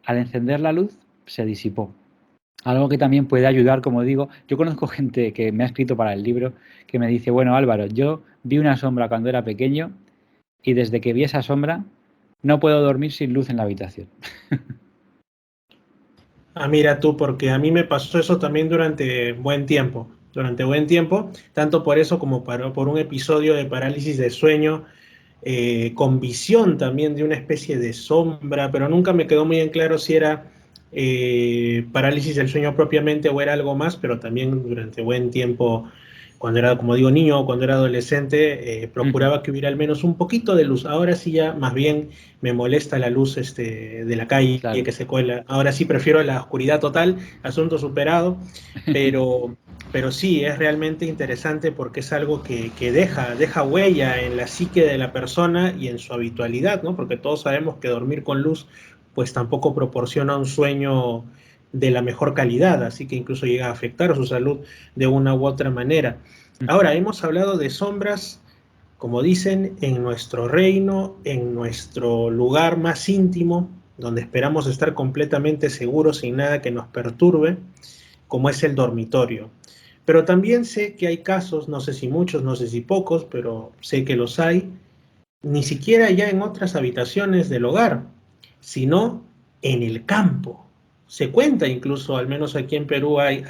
al encender la luz se disipó. Algo que también puede ayudar, como digo, yo conozco gente que me ha escrito para el libro que me dice, bueno Álvaro, yo vi una sombra cuando era pequeño y desde que vi esa sombra no puedo dormir sin luz en la habitación. Ah, mira tú, porque a mí me pasó eso también durante buen tiempo, tanto por eso como por un episodio de parálisis de sueño, con visión también de una especie de sombra, pero nunca me quedó muy en claro si era parálisis del sueño propiamente o era algo más, pero también durante buen tiempo, cuando era, como digo, niño o cuando era adolescente, procuraba que hubiera al menos un poquito de luz. Ahora sí ya más bien me molesta la luz de la calle Claro. que se cuela. Ahora sí prefiero la oscuridad total, asunto superado, pero, pero sí, es realmente interesante porque es algo que deja huella en la psique de la persona y en su habitualidad, ¿no? Porque todos sabemos que dormir con luz pues tampoco proporciona un sueño de la mejor calidad, así que incluso llega a afectar a su salud de una u otra manera. Ahora, hemos hablado de sombras, como dicen, en nuestro reino, en nuestro lugar más íntimo, donde esperamos estar completamente seguros sin nada que nos perturbe, como es el dormitorio. Pero también sé que hay casos, no sé si muchos, no sé si pocos, pero sé que los hay, ni siquiera ya en otras habitaciones del hogar, sino en el campo. Se cuenta incluso, al menos aquí en Perú hay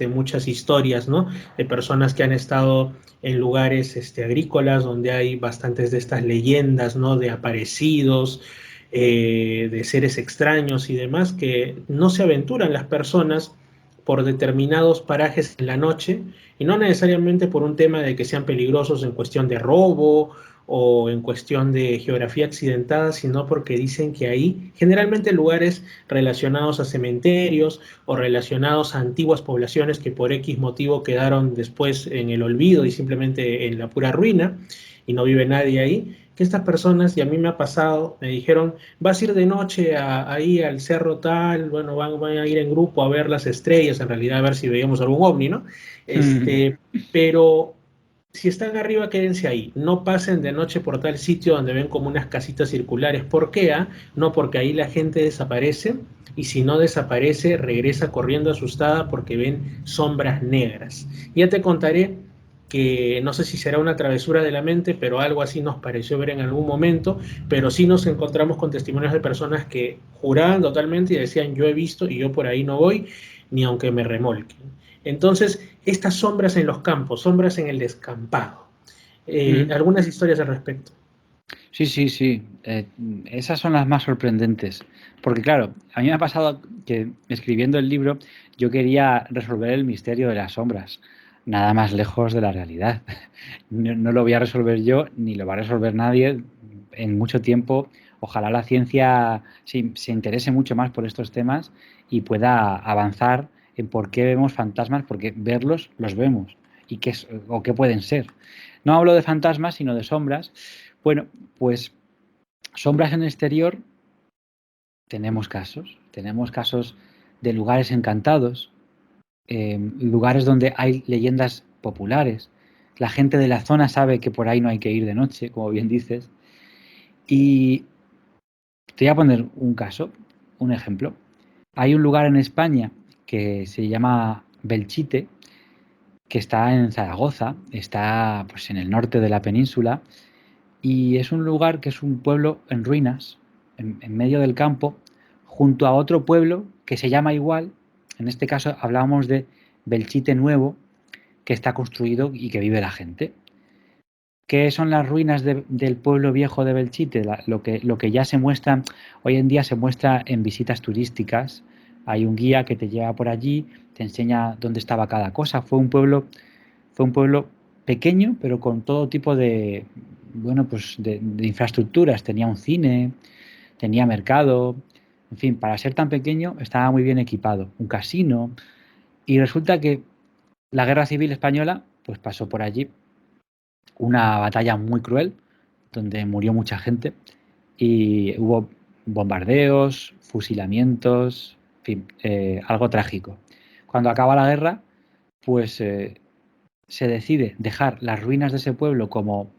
muchas historias, ¿no? De personas que han estado en lugares agrícolas donde hay bastantes de estas leyendas, ¿no? De aparecidos, de seres extraños y demás, que no se aventuran las personas por determinados parajes en la noche, y no necesariamente por un tema de que sean peligrosos en cuestión de robo o en cuestión de geografía accidentada, sino porque dicen que ahí, generalmente lugares relacionados a cementerios o relacionados a antiguas poblaciones que por X motivo quedaron después en el olvido y simplemente en la pura ruina y no vive nadie ahí, que estas personas, y a mí me ha pasado, me dijeron, vas a ir de noche ahí al cerro tal, bueno, van a ir en grupo a ver las estrellas, en realidad a ver si veíamos algún ovni, ¿no? Pero si están arriba, quédense ahí. No pasen de noche por tal sitio donde ven como unas casitas circulares. ¿Por qué? Ah? No, porque ahí la gente desaparece y si no desaparece, regresa corriendo asustada porque ven sombras negras. Ya te contaré que no sé si será una travesura de la mente, pero algo así nos pareció ver en algún momento, pero sí nos encontramos con testimonios de personas que juraban totalmente y decían yo he visto y yo por ahí no voy, ni aunque me remolquen. Entonces, estas sombras en los campos, sombras en el descampado. Algunas historias al respecto. Sí, sí, sí. Esas son las más sorprendentes. Porque claro, a mí me ha pasado que escribiendo el libro yo quería resolver el misterio de las sombras, nada más lejos de la realidad. No lo voy a resolver yo, ni lo va a resolver nadie en mucho tiempo. Ojalá la ciencia se interese mucho más por estos temas y pueda avanzar en por qué vemos fantasmas, porque verlos los vemos y o qué pueden ser. No hablo de fantasmas, sino de sombras. Bueno, pues sombras en el exterior tenemos casos de lugares encantados, lugares donde hay leyendas populares. La gente de la zona sabe que por ahí no hay que ir de noche, como bien dices. Y Te voy a poner un caso, un ejemplo. Hay un lugar en España que se llama Belchite, que está en Zaragoza, está pues en el norte de la península, y es un lugar que es un pueblo en ruinas, en medio del campo, junto a otro pueblo que se llama igual. En este caso hablábamos de Belchite Nuevo, que está construido y que vive la gente. ¿Qué son las ruinas del pueblo viejo de Belchite? Lo que ya se muestra, hoy en día se muestra en visitas turísticas. Hay un guía que te lleva por allí, te enseña dónde estaba cada cosa. Fue un pueblo pequeño, pero con todo tipo de, bueno, pues de infraestructuras. Tenía un cine, tenía mercado, en fin, para ser tan pequeño estaba muy bien equipado. Un casino. Y resulta que la Guerra Civil Española pues pasó por allí, una batalla muy cruel donde murió mucha gente y hubo bombardeos, fusilamientos, en fin, algo trágico. Cuando acaba la guerra, pues se decide dejar las ruinas de ese pueblo como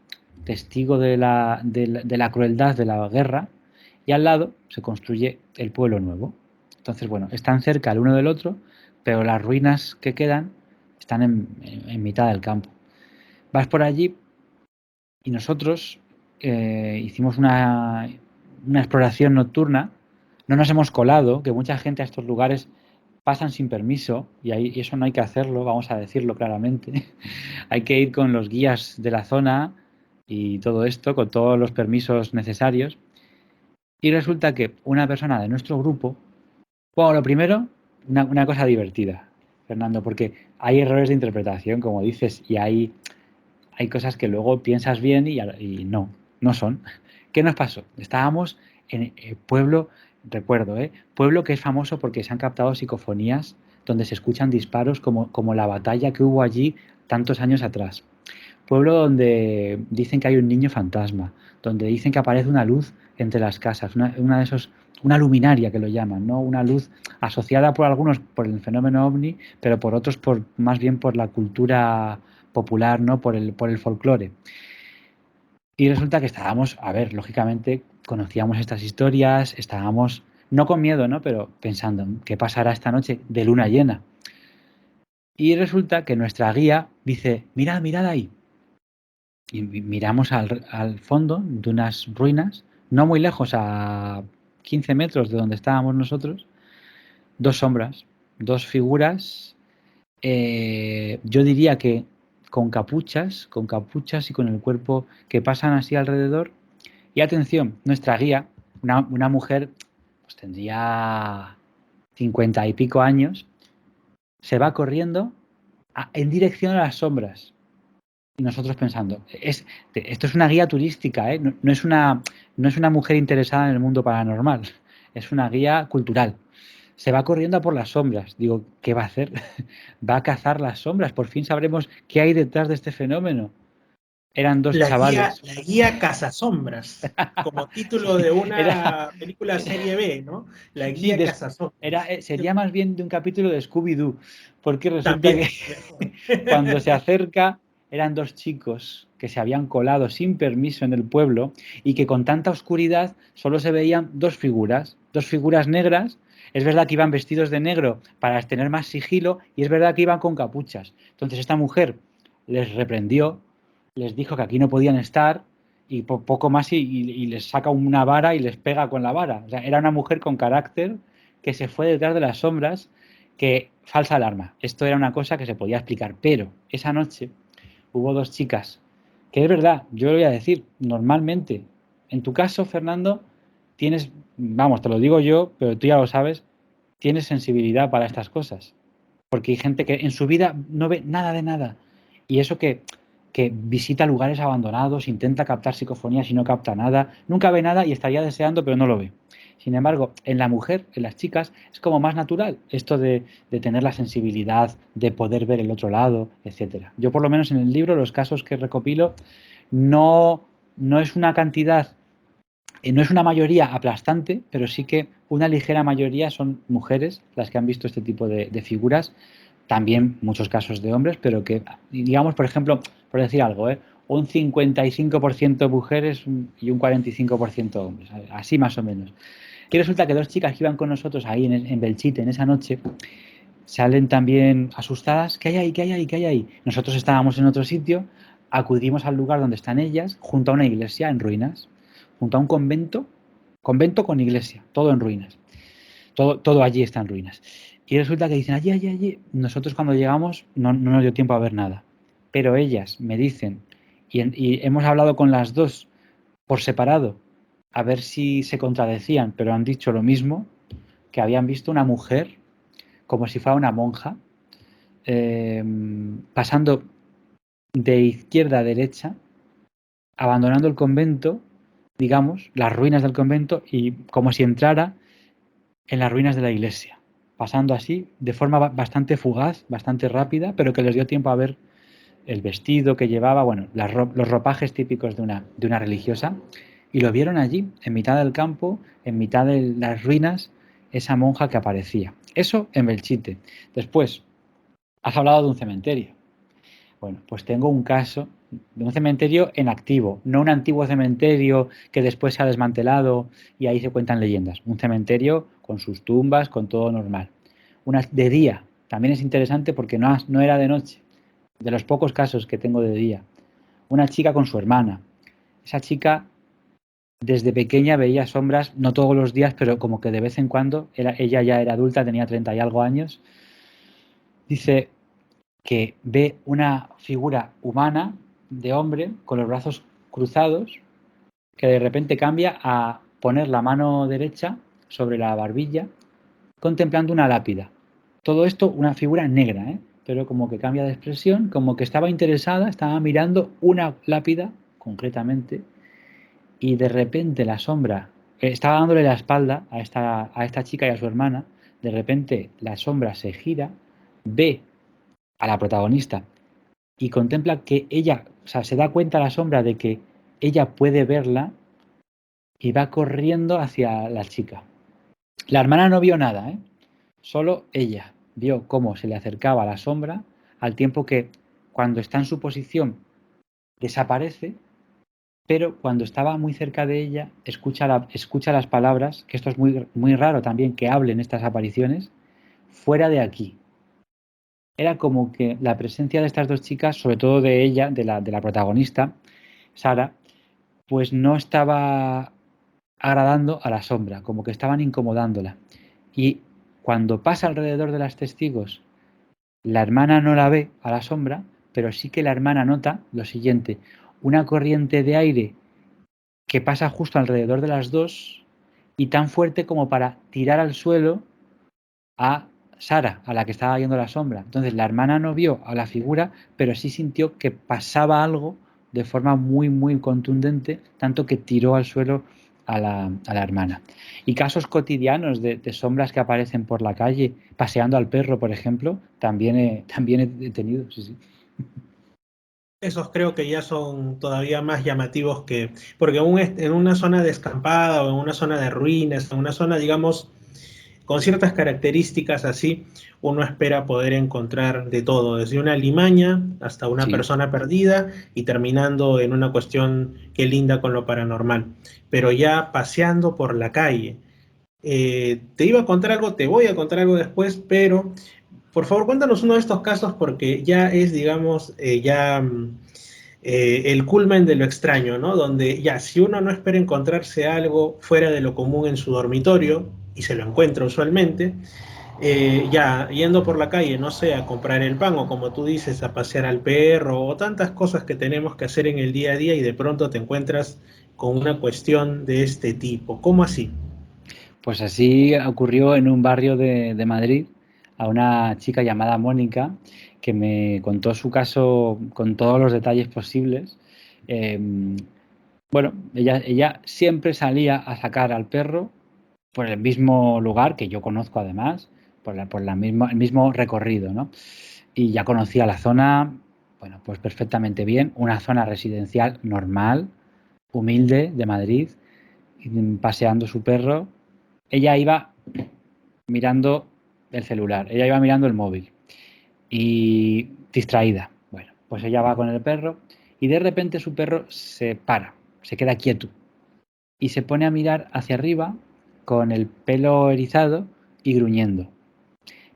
testigo de la crueldad de la guerra y al lado se construye el pueblo nuevo. Entonces, bueno, están cerca el uno del otro, pero las ruinas que quedan están en mitad del campo. Vas por allí y nosotros hicimos una exploración nocturna, no nos hemos colado, que mucha gente a estos lugares pasan sin permiso y eso no hay que hacerlo, vamos a decirlo claramente. Hay que ir con los guías de la zona y todo esto, con todos los permisos necesarios. Y resulta que una persona de nuestro grupo, bueno, lo primero, una cosa divertida, Fernando, porque hay errores de interpretación, como dices, y hay cosas que luego piensas bien y no, no son. ¿Qué nos pasó? Estábamos en el pueblo, recuerdo, pueblo que es famoso porque se han captado psicofonías donde se escuchan disparos como la batalla que hubo allí tantos años atrás. Pueblo donde dicen que hay un niño fantasma, donde dicen que aparece una luz entre las casas, una de esos, una luminaria que lo llaman, ¿no? Una luz asociada por algunos por el fenómeno ovni, pero por otros por más bien por la cultura popular, ¿no? Por el folclore. Y resulta que estábamos, a ver, lógicamente conocíamos estas historias, estábamos no con miedo, ¿no? Pero pensando, ¿qué pasará esta noche de luna llena? Y resulta que nuestra guía dice, mirad, mirad ahí. Y miramos al fondo de unas ruinas, no muy lejos, a 15 metros de donde estábamos nosotros, dos sombras, dos figuras, yo diría que con capuchas y con el cuerpo que pasan así alrededor. Y atención, nuestra guía, una mujer, pues tendría 50 y pico años, se va corriendo en dirección a las sombras. Y nosotros pensando, esto es una guía turística, ¿eh? No es una mujer interesada en el mundo paranormal, es una guía cultural. Se va corriendo a por las sombras. Digo, ¿qué va a hacer? Va a cazar las sombras. Por fin sabremos qué hay detrás de este fenómeno. Eran dos chavales. La guía Cazasombras, como título de Era, una película era serie B, ¿no? La sí, guía Cazasombras. sería más bien de un capítulo de Scooby-Doo, porque resulta que También, mejor. cuando se acerca eran dos chicos que se habían colado sin permiso en el pueblo y que con tanta oscuridad solo se veían dos figuras negras. Es verdad que iban vestidos de negro para tener más sigilo y es verdad que iban con capuchas. Entonces esta mujer les reprendió, les dijo que aquí no podían estar y poco más y les saca una vara y les pega con la vara. O sea, era una mujer con carácter que se fue detrás de las sombras, que falsa alarma. Esto era una cosa que se podía explicar, pero esa noche hubo dos chicas, que es verdad, yo lo voy a decir, normalmente, en tu caso, Fernando, tienes, vamos, te lo digo yo, pero tú ya lo sabes, tienes sensibilidad para estas cosas, porque hay gente que en su vida no ve nada de nada, y eso que visita lugares abandonados, intenta captar psicofonías y no capta nada, nunca ve nada y estaría deseando, pero no lo ve. Sin embargo, en la mujer, en las chicas, es como más natural esto de tener la sensibilidad, de poder ver el otro lado, etcétera. Yo, por lo menos en el libro, los casos que recopilo, no, no es una cantidad, no es una mayoría aplastante, pero sí que una ligera mayoría son mujeres las que han visto este tipo de figuras. También muchos casos de hombres, pero que, digamos, por ejemplo, por decir algo, un 55% mujeres y un 45% hombres, así más o menos. Y resulta que dos chicas que iban con nosotros ahí en Belchite en esa noche salen también asustadas. ¿Qué hay ahí? ¿Qué hay ahí? ¿Qué hay ahí? Nosotros estábamos en otro sitio, acudimos al lugar donde están ellas, junto a una iglesia en ruinas, junto a un convento, convento con iglesia, todo en ruinas. Todo allí está en ruinas. Y resulta que dicen, allí, allí, allí. Nosotros cuando llegamos no nos dio tiempo a ver nada. Pero ellas me dicen, y hemos hablado con las dos por separado, a ver si se contradecían, pero han dicho lo mismo, que habían visto una mujer como si fuera una monja, eh, pasando de izquierda a derecha, abandonando el convento, digamos, las ruinas del convento, y como si entrara en las ruinas de la iglesia, pasando así de forma bastante fugaz, bastante rápida, pero que les dio tiempo a ver el vestido que llevaba, bueno, los ropajes típicos de una religiosa, y lo vieron allí, en mitad del campo, en mitad de las ruinas, esa monja que aparecía. Eso en Belchite. Después, has hablado de un cementerio. Bueno, pues tengo un caso de un cementerio en activo, no un antiguo cementerio que después se ha desmantelado y ahí se cuentan leyendas. Un cementerio con sus tumbas, con todo normal. Una de día, también es interesante porque no era de noche, de los pocos casos que tengo de día. Una chica con su hermana. Esa chica desde pequeña veía sombras, no todos los días, pero como que de vez en cuando, ella ya era adulta, tenía 30 y algo años. Dice, que ve una figura humana de hombre con los brazos cruzados que de repente cambia a poner la mano derecha sobre la barbilla contemplando una lápida. Todo esto una figura negra, ¿eh? Pero como que cambia de expresión, como que estaba interesada, estaba mirando una lápida concretamente y de repente la sombra estaba dándole la espalda a esta chica y a su hermana, de repente la sombra se gira, ve a la protagonista y contempla que ella, o sea, se da cuenta la sombra de que ella puede verla y va corriendo hacia la chica. La hermana no vio nada, ¿eh? Solo ella vio cómo se le acercaba la sombra al tiempo que cuando está en su posición desaparece, pero cuando estaba muy cerca de ella escucha las palabras, que esto es muy raro también que hablen estas apariciones, fuera de aquí. Era como que la presencia de estas dos chicas, sobre todo de ella, de la protagonista, Sara, pues no estaba agradando a la sombra, como que estaban incomodándola. Y cuando pasa alrededor de las testigos, la hermana no la ve a la sombra, pero sí que la hermana nota lo siguiente, una corriente de aire que pasa justo alrededor de las dos y tan fuerte como para tirar al suelo a Sara, a la que estaba viendo la sombra. Entonces la hermana no vio a la figura, pero sí sintió que pasaba algo de forma muy contundente, tanto que tiró al suelo a la hermana. Y casos cotidianos de sombras que aparecen por la calle, paseando al perro, por ejemplo, también he tenido, sí, sí. Esos creo que ya son todavía más llamativos que, porque en una zona descampada o en una zona de ruinas, en una zona, digamos, con ciertas características así, uno espera poder encontrar de todo, desde una limaña hasta una Sí. persona perdida y terminando en una cuestión que linda con lo paranormal. Pero ya paseando por la calle. Te iba a contar algo, te voy a contar algo después, pero por favor cuéntanos uno de estos casos porque ya es, digamos, el culmen de lo extraño, ¿no? Donde ya, si uno no espera encontrarse algo fuera de lo común en su dormitorio, y se lo encuentra usualmente, ya yendo por la calle, no sé, a comprar el pan o como tú dices, a pasear al perro o tantas cosas que tenemos que hacer en el día a día y de pronto te encuentras con una cuestión de este tipo. ¿Cómo así? Pues así ocurrió en un barrio de Madrid a una chica llamada Mónica que me contó su caso con todos los detalles posibles. Eh, bueno, ella siempre salía a sacar al perro por el mismo lugar que yo conozco además, el mismo recorrido, ¿no? Y ya conocía la zona, bueno, pues perfectamente bien, una zona residencial normal, humilde de Madrid, paseando su perro. Ella iba mirando el celular, ella iba mirando el móvil y distraída. Bueno, pues ella va con el perro y de repente su perro se para, se queda quieto y se pone a mirar hacia arriba con el pelo erizado y gruñendo.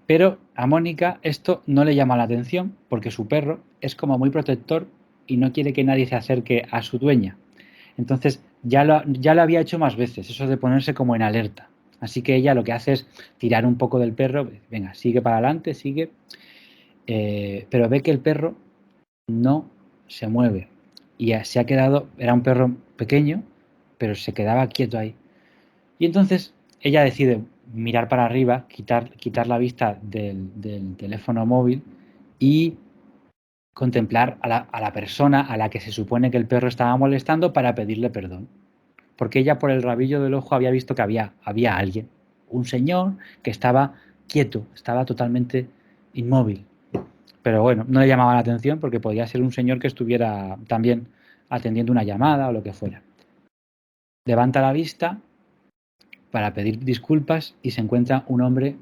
Pero a Mónica esto no le llama la atención porque su perro es como muy protector y no quiere que nadie se acerque a su dueña. Entonces ya lo había hecho más veces, eso de ponerse como en alerta. Así que ella lo que hace es tirar un poco del perro, venga, sigue para adelante, sigue, pero ve que el perro no se mueve y se ha quedado, era un perro pequeño, pero se quedaba quieto ahí. Y entonces ella decide mirar para arriba, quitar la vista del teléfono móvil y contemplar a la persona a la que se supone que el perro estaba molestando para pedirle perdón. Porque ella por el rabillo del ojo había visto que había alguien, un señor que estaba quieto, estaba totalmente inmóvil. Pero bueno, no le llamaba la atención porque podía ser un señor que estuviera también atendiendo una llamada o lo que fuera. Levanta la vista para pedir disculpas y se encuentra un hombre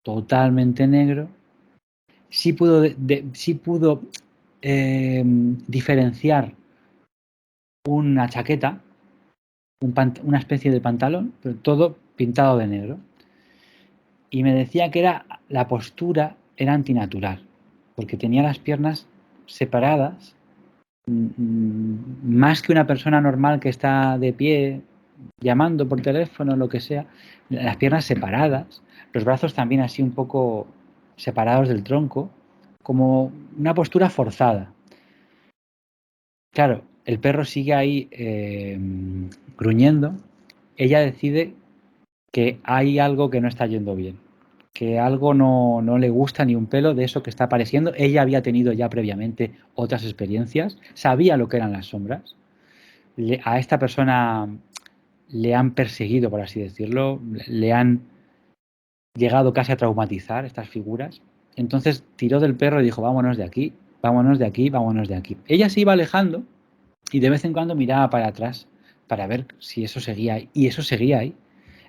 totalmente negro. Sí pudo diferenciar una chaqueta, una especie de pantalón, pero todo pintado de negro. Y me decía que la postura era antinatural, porque tenía las piernas separadas, más que una persona normal que está de pie llamando por teléfono, lo que sea, las piernas separadas, los brazos también así un poco separados del tronco, como una postura forzada. Claro, el perro sigue ahí gruñendo, ella decide que hay algo que no está yendo bien, que algo no le gusta ni un pelo de eso que está apareciendo. Ella había tenido ya previamente otras experiencias, sabía lo que eran las sombras. A esta persona le han perseguido, por así decirlo, le han llegado casi a traumatizar estas figuras. Entonces tiró del perro y dijo, vámonos de aquí, vámonos de aquí, vámonos de aquí. Ella se iba alejando y de vez en cuando miraba para atrás para ver si eso seguía ahí. Y eso seguía ahí.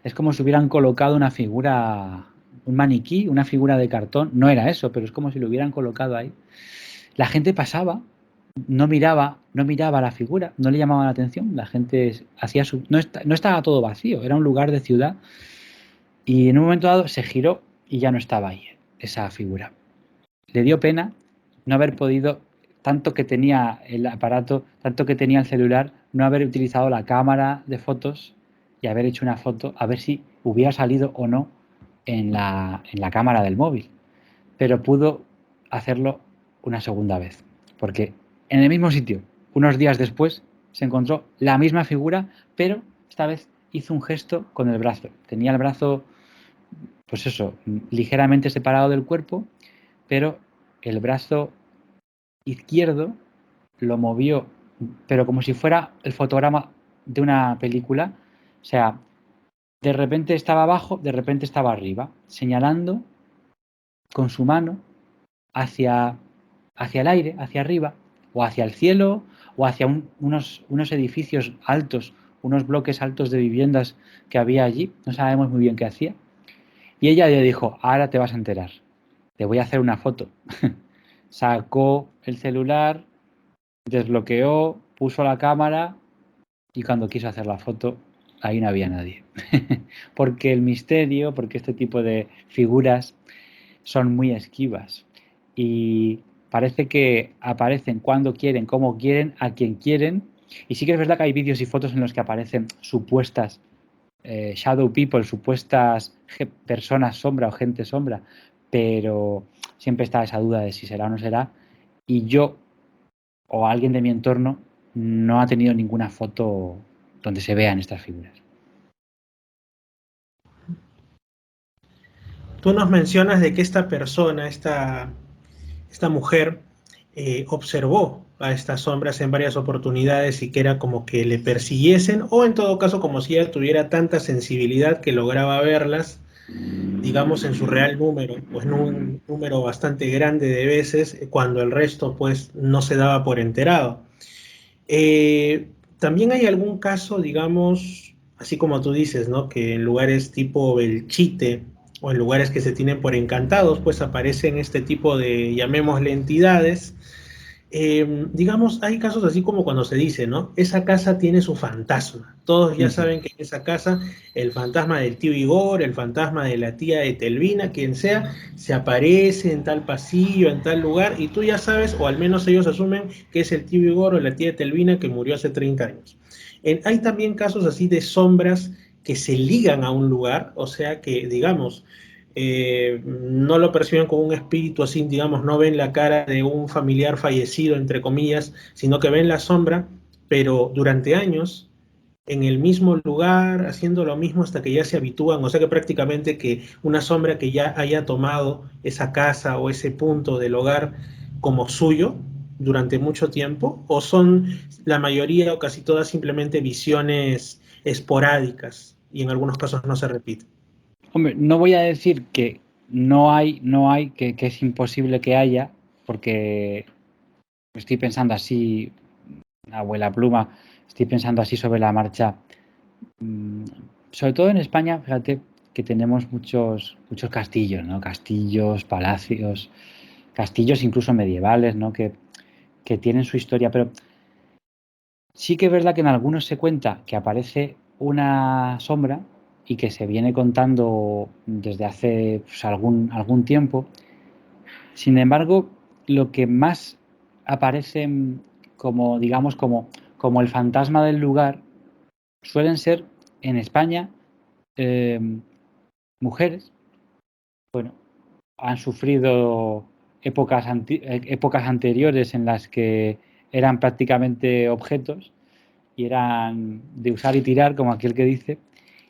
Es como si hubieran colocado una figura, un maniquí, una figura de cartón. No era eso, pero es como si lo hubieran colocado ahí. La gente pasaba, no miraba la figura, no le llamaba la atención. La gente hacía no estaba todo vacío, era un lugar de ciudad. Y en un momento dado se giró y ya no estaba ahí esa figura. Le dio pena no haber podido, tanto que tenía el aparato, tanto que tenía el celular, no haber utilizado la cámara de fotos y haber hecho una foto, a ver si hubiera salido o no en la cámara del móvil. Pero pudo hacerlo una segunda vez, porque en el mismo sitio, unos días después, se encontró la misma figura, pero esta vez hizo un gesto con el brazo. Tenía el brazo, pues eso, ligeramente separado del cuerpo, pero el brazo izquierdo lo movió, pero como si fuera el fotograma de una película. O sea, de repente estaba abajo, de repente estaba arriba, señalando con su mano hacia el aire, hacia arriba, o hacia el cielo, o hacia unos edificios altos, unos bloques altos de viviendas que había allí. No sabemos muy bien qué hacía. Y ella le dijo, ahora te vas a enterar, te voy a hacer una foto. Sacó el celular, desbloqueó, puso la cámara y cuando quiso hacer la foto, ahí no había nadie. Porque el misterio, porque este tipo de figuras son muy esquivas y parece que aparecen cuando quieren, como quieren, a quien quieren. Y sí que es verdad que hay vídeos y fotos en los que aparecen supuestas shadow people, supuestas personas sombra o gente sombra, pero siempre está esa duda de si será o no será. Y yo o alguien de mi entorno no ha tenido ninguna foto donde se vean estas figuras. Tú nos mencionas de que esta persona, esta mujer, observó a estas sombras en varias oportunidades y que era como que le persiguiesen, o en todo caso como si ella tuviera tanta sensibilidad que lograba verlas, digamos, en su real número, pues en un número bastante grande de veces, cuando el resto pues no se daba por enterado. También hay algún caso, digamos, así como tú dices, ¿no? Que en lugares tipo Belchite o en lugares que se tienen por encantados, pues aparecen este tipo de, llamémosle, entidades. digamos, hay casos así como cuando se dice, ¿no? Esa casa tiene su fantasma. Todos ya Ujú. saben que en esa casa el fantasma del tío Igor, el fantasma de la tía Etelvina, quien sea, se aparece en tal pasillo, en tal lugar, y tú ya sabes, o al menos ellos asumen que es el tío Igor o la tía Etelvina que murió hace 30 años. Hay también casos así de sombras que se ligan a un lugar, o sea que, digamos, no lo perciben como un espíritu así, digamos, no ven la cara de un familiar fallecido, entre comillas, sino que ven la sombra, pero durante años, en el mismo lugar, haciendo lo mismo hasta que ya se habitúan, o sea que prácticamente que una sombra que ya haya tomado esa casa o ese punto del hogar como suyo durante mucho tiempo, o son la mayoría o casi todas simplemente visiones esporádicas y en algunos casos no se repiten. Hombre, no voy a decir que no hay, que es imposible que haya, porque estoy pensando así, abuela pluma, estoy pensando así sobre la marcha. Mm, Sobre todo en España, fíjate que tenemos muchos castillos, ¿no? Castillos, palacios, castillos incluso medievales, ¿no? Que tienen su historia, pero sí que es verdad que en algunos se cuenta que aparece una sombra y que se viene contando desde hace pues, algún tiempo. Sin embargo, lo que más aparece como, digamos, como el fantasma del lugar suelen ser en España eh, mujeres, bueno, han sufrido épocas anteriores en las que eran prácticamente objetos y eran de usar y tirar, como aquel que dice.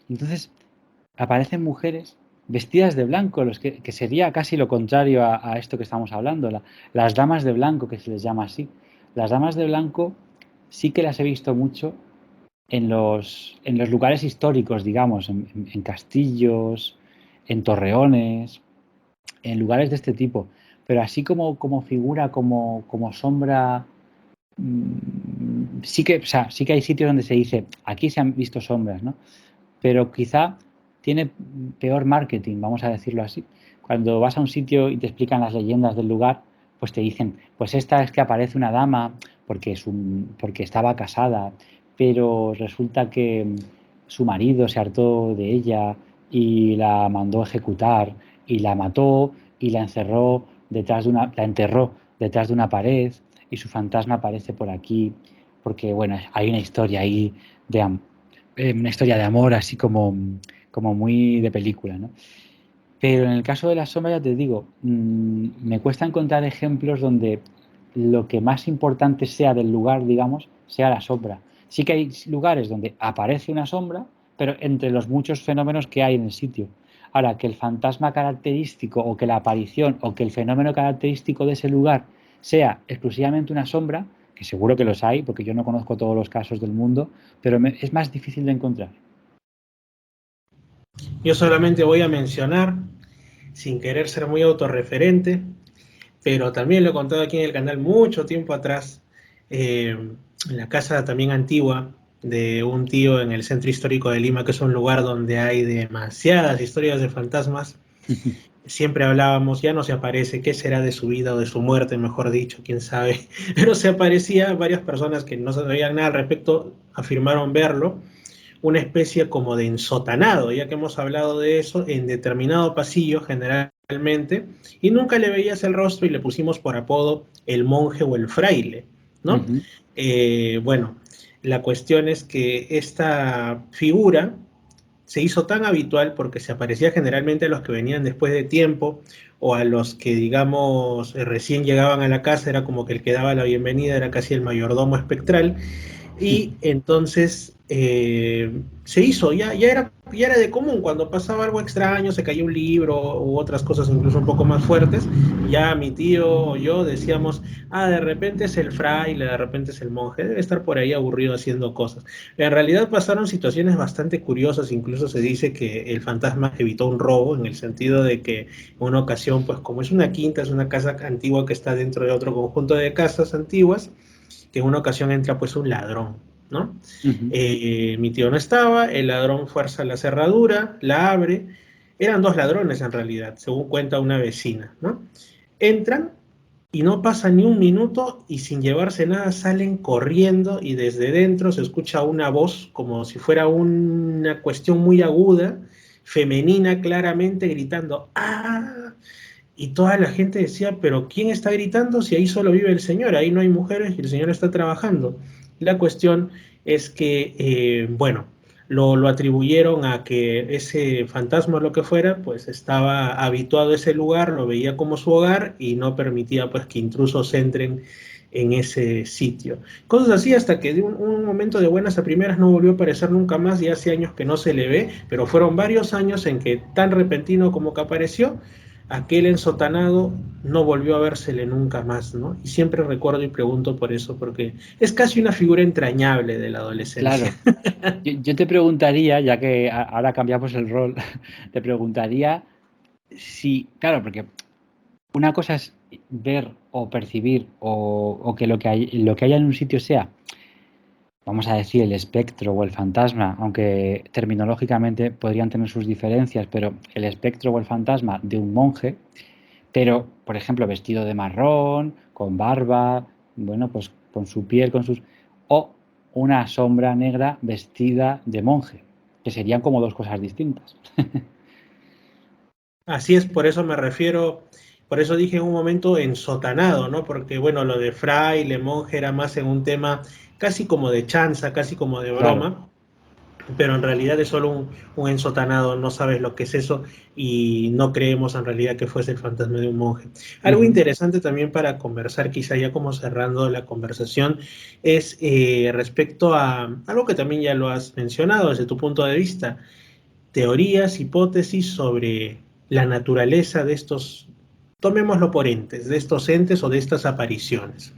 Entonces aparecen mujeres vestidas de blanco, que sería casi lo contrario a esto que estamos hablando, las damas de blanco, que se les llama así. Las damas de blanco sí que las he visto mucho en los lugares históricos, digamos, en castillos, en torreones, en lugares de este tipo. Pero así como figura, como sombra, sí que, o sea, sí que hay sitios donde se dice, aquí se han visto sombras, ¿no? Pero quizá tiene peor marketing, vamos a decirlo así. Cuando vas a un sitio y te explican las leyendas del lugar, pues te dicen, pues esta es que aparece una dama porque estaba casada, pero resulta que su marido se hartó de ella y la mandó a ejecutar y la mató y la enterró detrás de una pared y su fantasma aparece por aquí porque bueno, hay una historia ahí una historia de amor así como muy de película, ¿no? Pero en el caso de la sombra, ya te digo, me cuesta encontrar ejemplos donde lo que más importante sea del lugar, digamos, sea la sombra. Sí que hay lugares donde aparece una sombra, pero entre los muchos fenómenos que hay en el sitio. Ahora, que el fantasma característico o que la aparición o que el fenómeno característico de ese lugar sea exclusivamente una sombra, que seguro que los hay, porque yo no conozco todos los casos del mundo, pero es más difícil de encontrar. Yo solamente voy a mencionar, sin querer ser muy autorreferente, pero también lo he contado aquí en el canal mucho tiempo atrás, en la casa también antigua de un tío en el centro histórico de Lima, que es un lugar donde hay demasiadas historias de fantasmas. Siempre hablábamos, ya no se aparece, qué será de su vida o de su muerte, mejor dicho, quién sabe. Pero se aparecía, varias personas que no sabían nada al respecto afirmaron verlo, una especie como de ensotanado, ya que hemos hablado de eso, en determinado pasillo generalmente, y nunca le veías el rostro y le pusimos por apodo el monje o el fraile, ¿no? Ujú. Bueno, la cuestión es que esta figura se hizo tan habitual porque se aparecía generalmente a los que venían después de tiempo o a los que, digamos, recién llegaban a la casa, era como que el que daba la bienvenida era casi el mayordomo espectral, y entonces se hizo, ya era de común, cuando pasaba algo extraño, se caía un libro u otras cosas incluso un poco más fuertes, ya mi tío o yo decíamos, ah, de repente es el fraile, de repente es el monje, debe estar por ahí aburrido haciendo cosas. En realidad pasaron situaciones bastante curiosas, incluso se dice que el fantasma evitó un robo, en el sentido de que en una ocasión, pues como es una quinta, es una casa antigua que está dentro de otro conjunto de casas antiguas, que en una ocasión entra pues un ladrón, ¿no? Ujú. Mi tío no estaba, el ladrón fuerza la cerradura, la abre, eran dos ladrones en realidad, según cuenta una vecina, ¿no? Entran y no pasa ni un minuto y sin llevarse nada salen corriendo y desde dentro se escucha una voz como si fuera una cuestión muy aguda, femenina claramente, gritando ¡ah! Y toda la gente decía, pero ¿quién está gritando si ahí solo vive el señor? Ahí no hay mujeres y el señor está trabajando. La cuestión es que, bueno, lo atribuyeron a que ese fantasma o lo que fuera, pues estaba habituado a ese lugar, lo veía como su hogar y no permitía pues que intrusos entren en ese sitio. Cosas así hasta que de un momento de buenas a primeras no volvió a aparecer nunca más y hace años que no se le ve, pero fueron varios años en que tan repentino como que apareció, aquel ensotanado no volvió a vérsele nunca más, ¿no? Y siempre recuerdo y pregunto por eso, porque es casi una figura entrañable de la adolescencia. Claro. Yo te preguntaría, ya que ahora cambiamos el rol, te preguntaría si, claro, porque una cosa es ver o percibir o que lo que haya en un sitio sea, vamos a decir, el espectro o el fantasma, aunque terminológicamente podrían tener sus diferencias, pero el espectro o el fantasma de un monje, pero, por ejemplo, vestido de marrón, con barba, bueno, pues con su piel, con sus... o una sombra negra vestida de monje, que serían como dos cosas distintas. Así es, por eso me refiero, por eso dije en un momento ensotanado, ¿no? Porque, bueno, lo de fraile, monje era más en un tema casi como de chanza, casi como de Claro. broma, pero en realidad es solo un ensotanado, no sabes lo que es eso y no creemos en realidad que fuese el fantasma de un monje. Algo Ujú. interesante también para conversar, quizá ya como cerrando la conversación, es respecto a algo que también ya lo has mencionado desde tu punto de vista, teorías, hipótesis sobre la naturaleza de estos, tomémoslo por entes, de estos entes o de estas apariciones.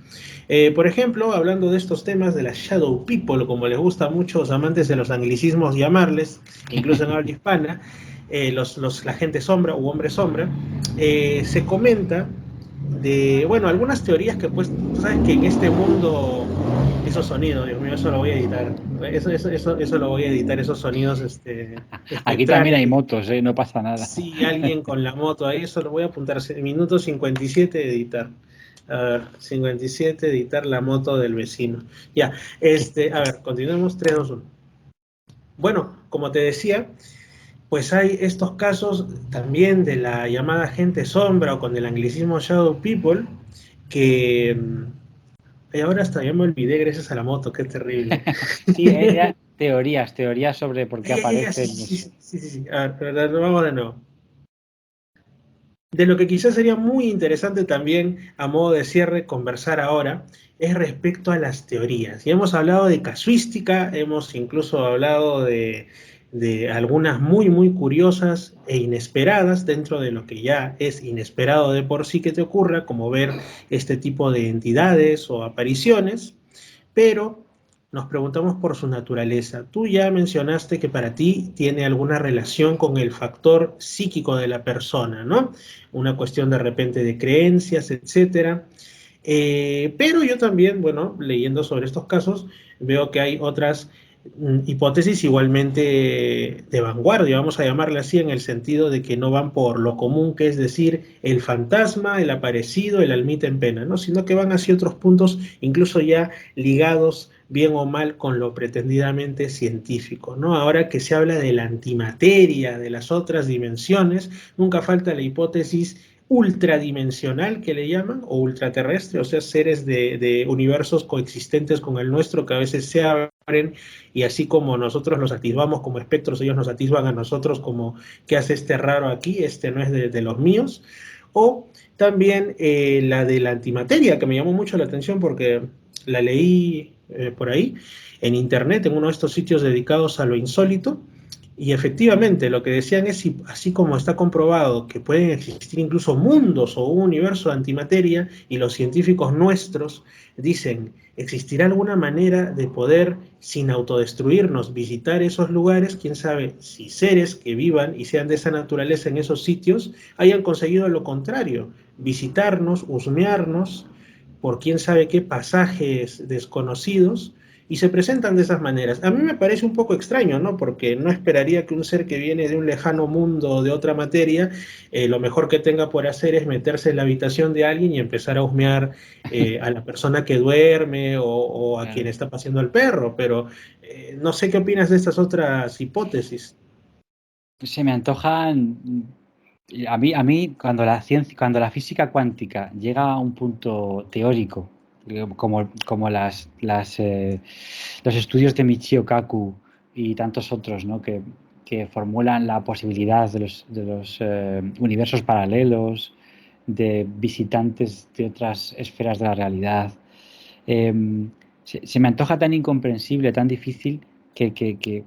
Por ejemplo, hablando de estos temas de las Shadow People, como les gusta a muchos amantes de los anglicismos llamarles, incluso en habla hispana, la gente sombra u hombre sombra, se comenta de, bueno, algunas teorías que pues, tú sabes que en este mundo, esos sonidos, Dios mío, eso lo voy a editar, eso lo voy a editar, esos sonidos Aquí también espectrales. hay motos, ¿eh? No pasa nada. Sí, alguien con la moto ahí, eso lo voy a apuntar, minuto 57 de editar. A ver, 57, editar la moto del vecino. Ya, a ver, continuemos, 3, 2, 1. Bueno, como te decía, pues hay estos casos también de la llamada gente sombra o con el anglicismo shadow people, que y ahora hasta ya me olvidé gracias a la moto, qué terrible. Sí, teorías sobre por qué Sí, aparecen sí, eso. sí, sí, sí, sí. A ver, vamos de nuevo. De lo que quizás sería muy interesante también, a modo de cierre, conversar ahora, es respecto a las teorías. Y hemos hablado de casuística, hemos incluso hablado de algunas muy, muy curiosas e inesperadas dentro de lo que ya es inesperado de por sí que te ocurra, como ver este tipo de entidades o apariciones, pero nos preguntamos por su naturaleza. Tú ya mencionaste que para ti tiene alguna relación con el factor psíquico de la persona, ¿no? Una cuestión de repente de creencias, etcétera. Pero yo también, bueno, leyendo sobre estos casos, veo que hay otras hipótesis igualmente de vanguardia, vamos a llamarle así, en el sentido de que no van por lo común, que es decir, el fantasma, el aparecido, el almita en pena, ¿no? Sino que van hacia otros puntos, incluso ya ligados bien o mal con lo pretendidamente científico, ¿no? Ahora que se habla de la antimateria, de las otras dimensiones, nunca falta la hipótesis ultradimensional que le llaman, o ultraterrestre, o sea, seres de universos coexistentes con el nuestro que a veces se abren y así como nosotros los atisbamos como espectros, ellos nos atisban a nosotros como, ¿qué hace este raro aquí? Este no es de los míos. O también la de la antimateria, que me llamó mucho la atención porque la leí por ahí en internet, en uno de estos sitios dedicados a lo insólito, y efectivamente, lo que decían es, así como está comprobado que pueden existir incluso mundos o un universo de antimateria, y los científicos nuestros dicen, ¿existirá alguna manera de poder, sin autodestruirnos, visitar esos lugares? Quién sabe si seres que vivan y sean de esa naturaleza en esos sitios hayan conseguido lo contrario, visitarnos, husmearnos por quién sabe qué pasajes desconocidos y se presentan de esas maneras. A mí me parece un poco extraño, ¿no? Porque no esperaría que un ser que viene de un lejano mundo, de otra materia, lo mejor que tenga por hacer es meterse en la habitación de alguien y empezar a husmear a la persona que duerme o a quien Claro. está paseando al perro, pero no sé qué opinas de estas otras hipótesis. Se me antojan, a mí cuando la física cuántica llega a un punto teórico, como los estudios de Michio Kaku y tantos otros, ¿no? que formulan la posibilidad de los universos paralelos, de visitantes de otras esferas de la realidad. eh, se me antoja tan incomprensible, tan difícil, que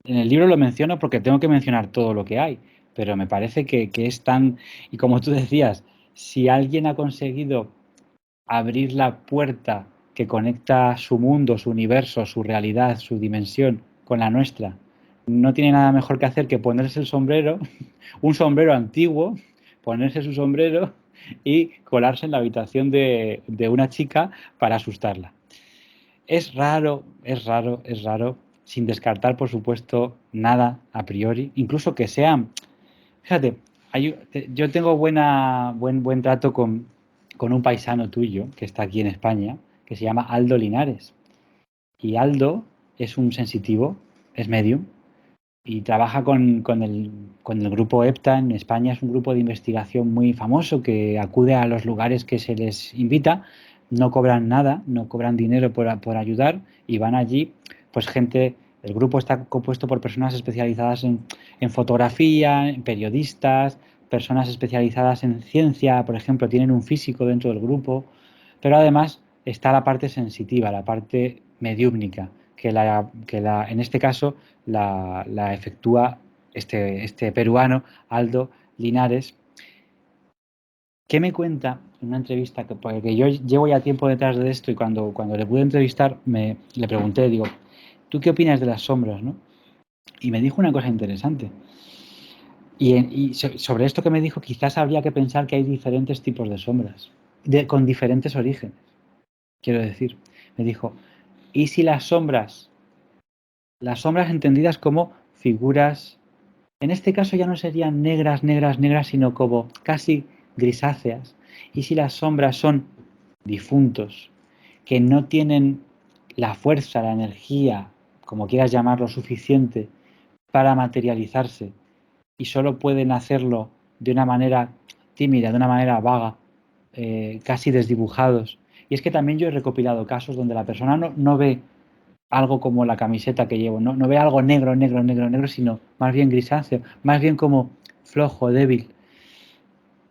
en el libro lo menciono porque tengo que mencionar todo lo que hay, pero me parece que es tan... Y como tú decías, si alguien ha conseguido abrir la puerta que conecta su mundo, su universo, su realidad, su dimensión con la nuestra, no tiene nada mejor que hacer que ponerse el sombrero, un sombrero antiguo, ponerse su sombrero y colarse en la habitación de una chica para asustarla. Es raro, es raro, es raro, sin descartar, por supuesto, nada a priori, incluso que sean, fíjate, yo tengo buen trato con un paisano tuyo que está aquí en España, que se llama Aldo Linares. Y Aldo es un sensitivo, es medium, y trabaja con el grupo EPTA en España. Es un grupo de investigación muy famoso que acude a los lugares que se les invita, no cobran nada, no cobran dinero por ayudar y van allí, pues gente, el grupo está compuesto por personas especializadas en fotografía, en periodistas, personas especializadas en ciencia, por ejemplo, tienen un físico dentro del grupo, pero además está la parte sensitiva, la parte mediúmnica, en este caso la efectúa este peruano, Aldo Linares, que me cuenta en una entrevista, porque yo llevo ya tiempo detrás de esto y cuando le pude entrevistar le pregunté, digo, ¿tú qué opinas de las sombras? ¿No? Y me dijo una cosa interesante. Sobre esto que me dijo, quizás habría que pensar que hay diferentes tipos de sombras, con diferentes orígenes. Quiero decir, me dijo, ¿y si las sombras entendidas como figuras, en este caso ya no serían negras, negras, negras, sino como casi grisáceas? ¿Y si las sombras son difuntos, que no tienen la fuerza, la energía, como quieras llamarlo, suficiente para materializarse y solo pueden hacerlo de una manera tímida, de una manera vaga, casi desdibujados? Y es que también yo he recopilado casos donde la persona no ve algo como la camiseta que llevo, no ve algo negro, negro, negro, negro, sino más bien grisáceo, más bien como flojo, débil.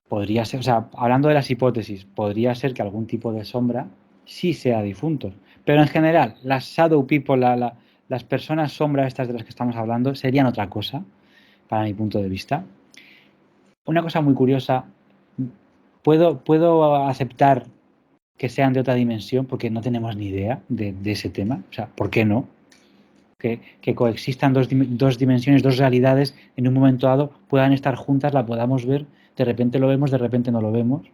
Podría ser, o sea, hablando de las hipótesis, podría ser que algún tipo de sombra sí sea difunto. Pero en general, las shadow people, las personas sombra estas de las que estamos hablando, serían otra cosa, para mi punto de vista. Una cosa muy curiosa, puedo aceptar que sean de otra dimensión porque no tenemos ni idea de ese tema. O sea, ¿por qué no? Que coexistan dos dimensiones, dos realidades, en un momento dado puedan estar juntas, la podamos ver, de repente lo vemos, de repente no lo vemos.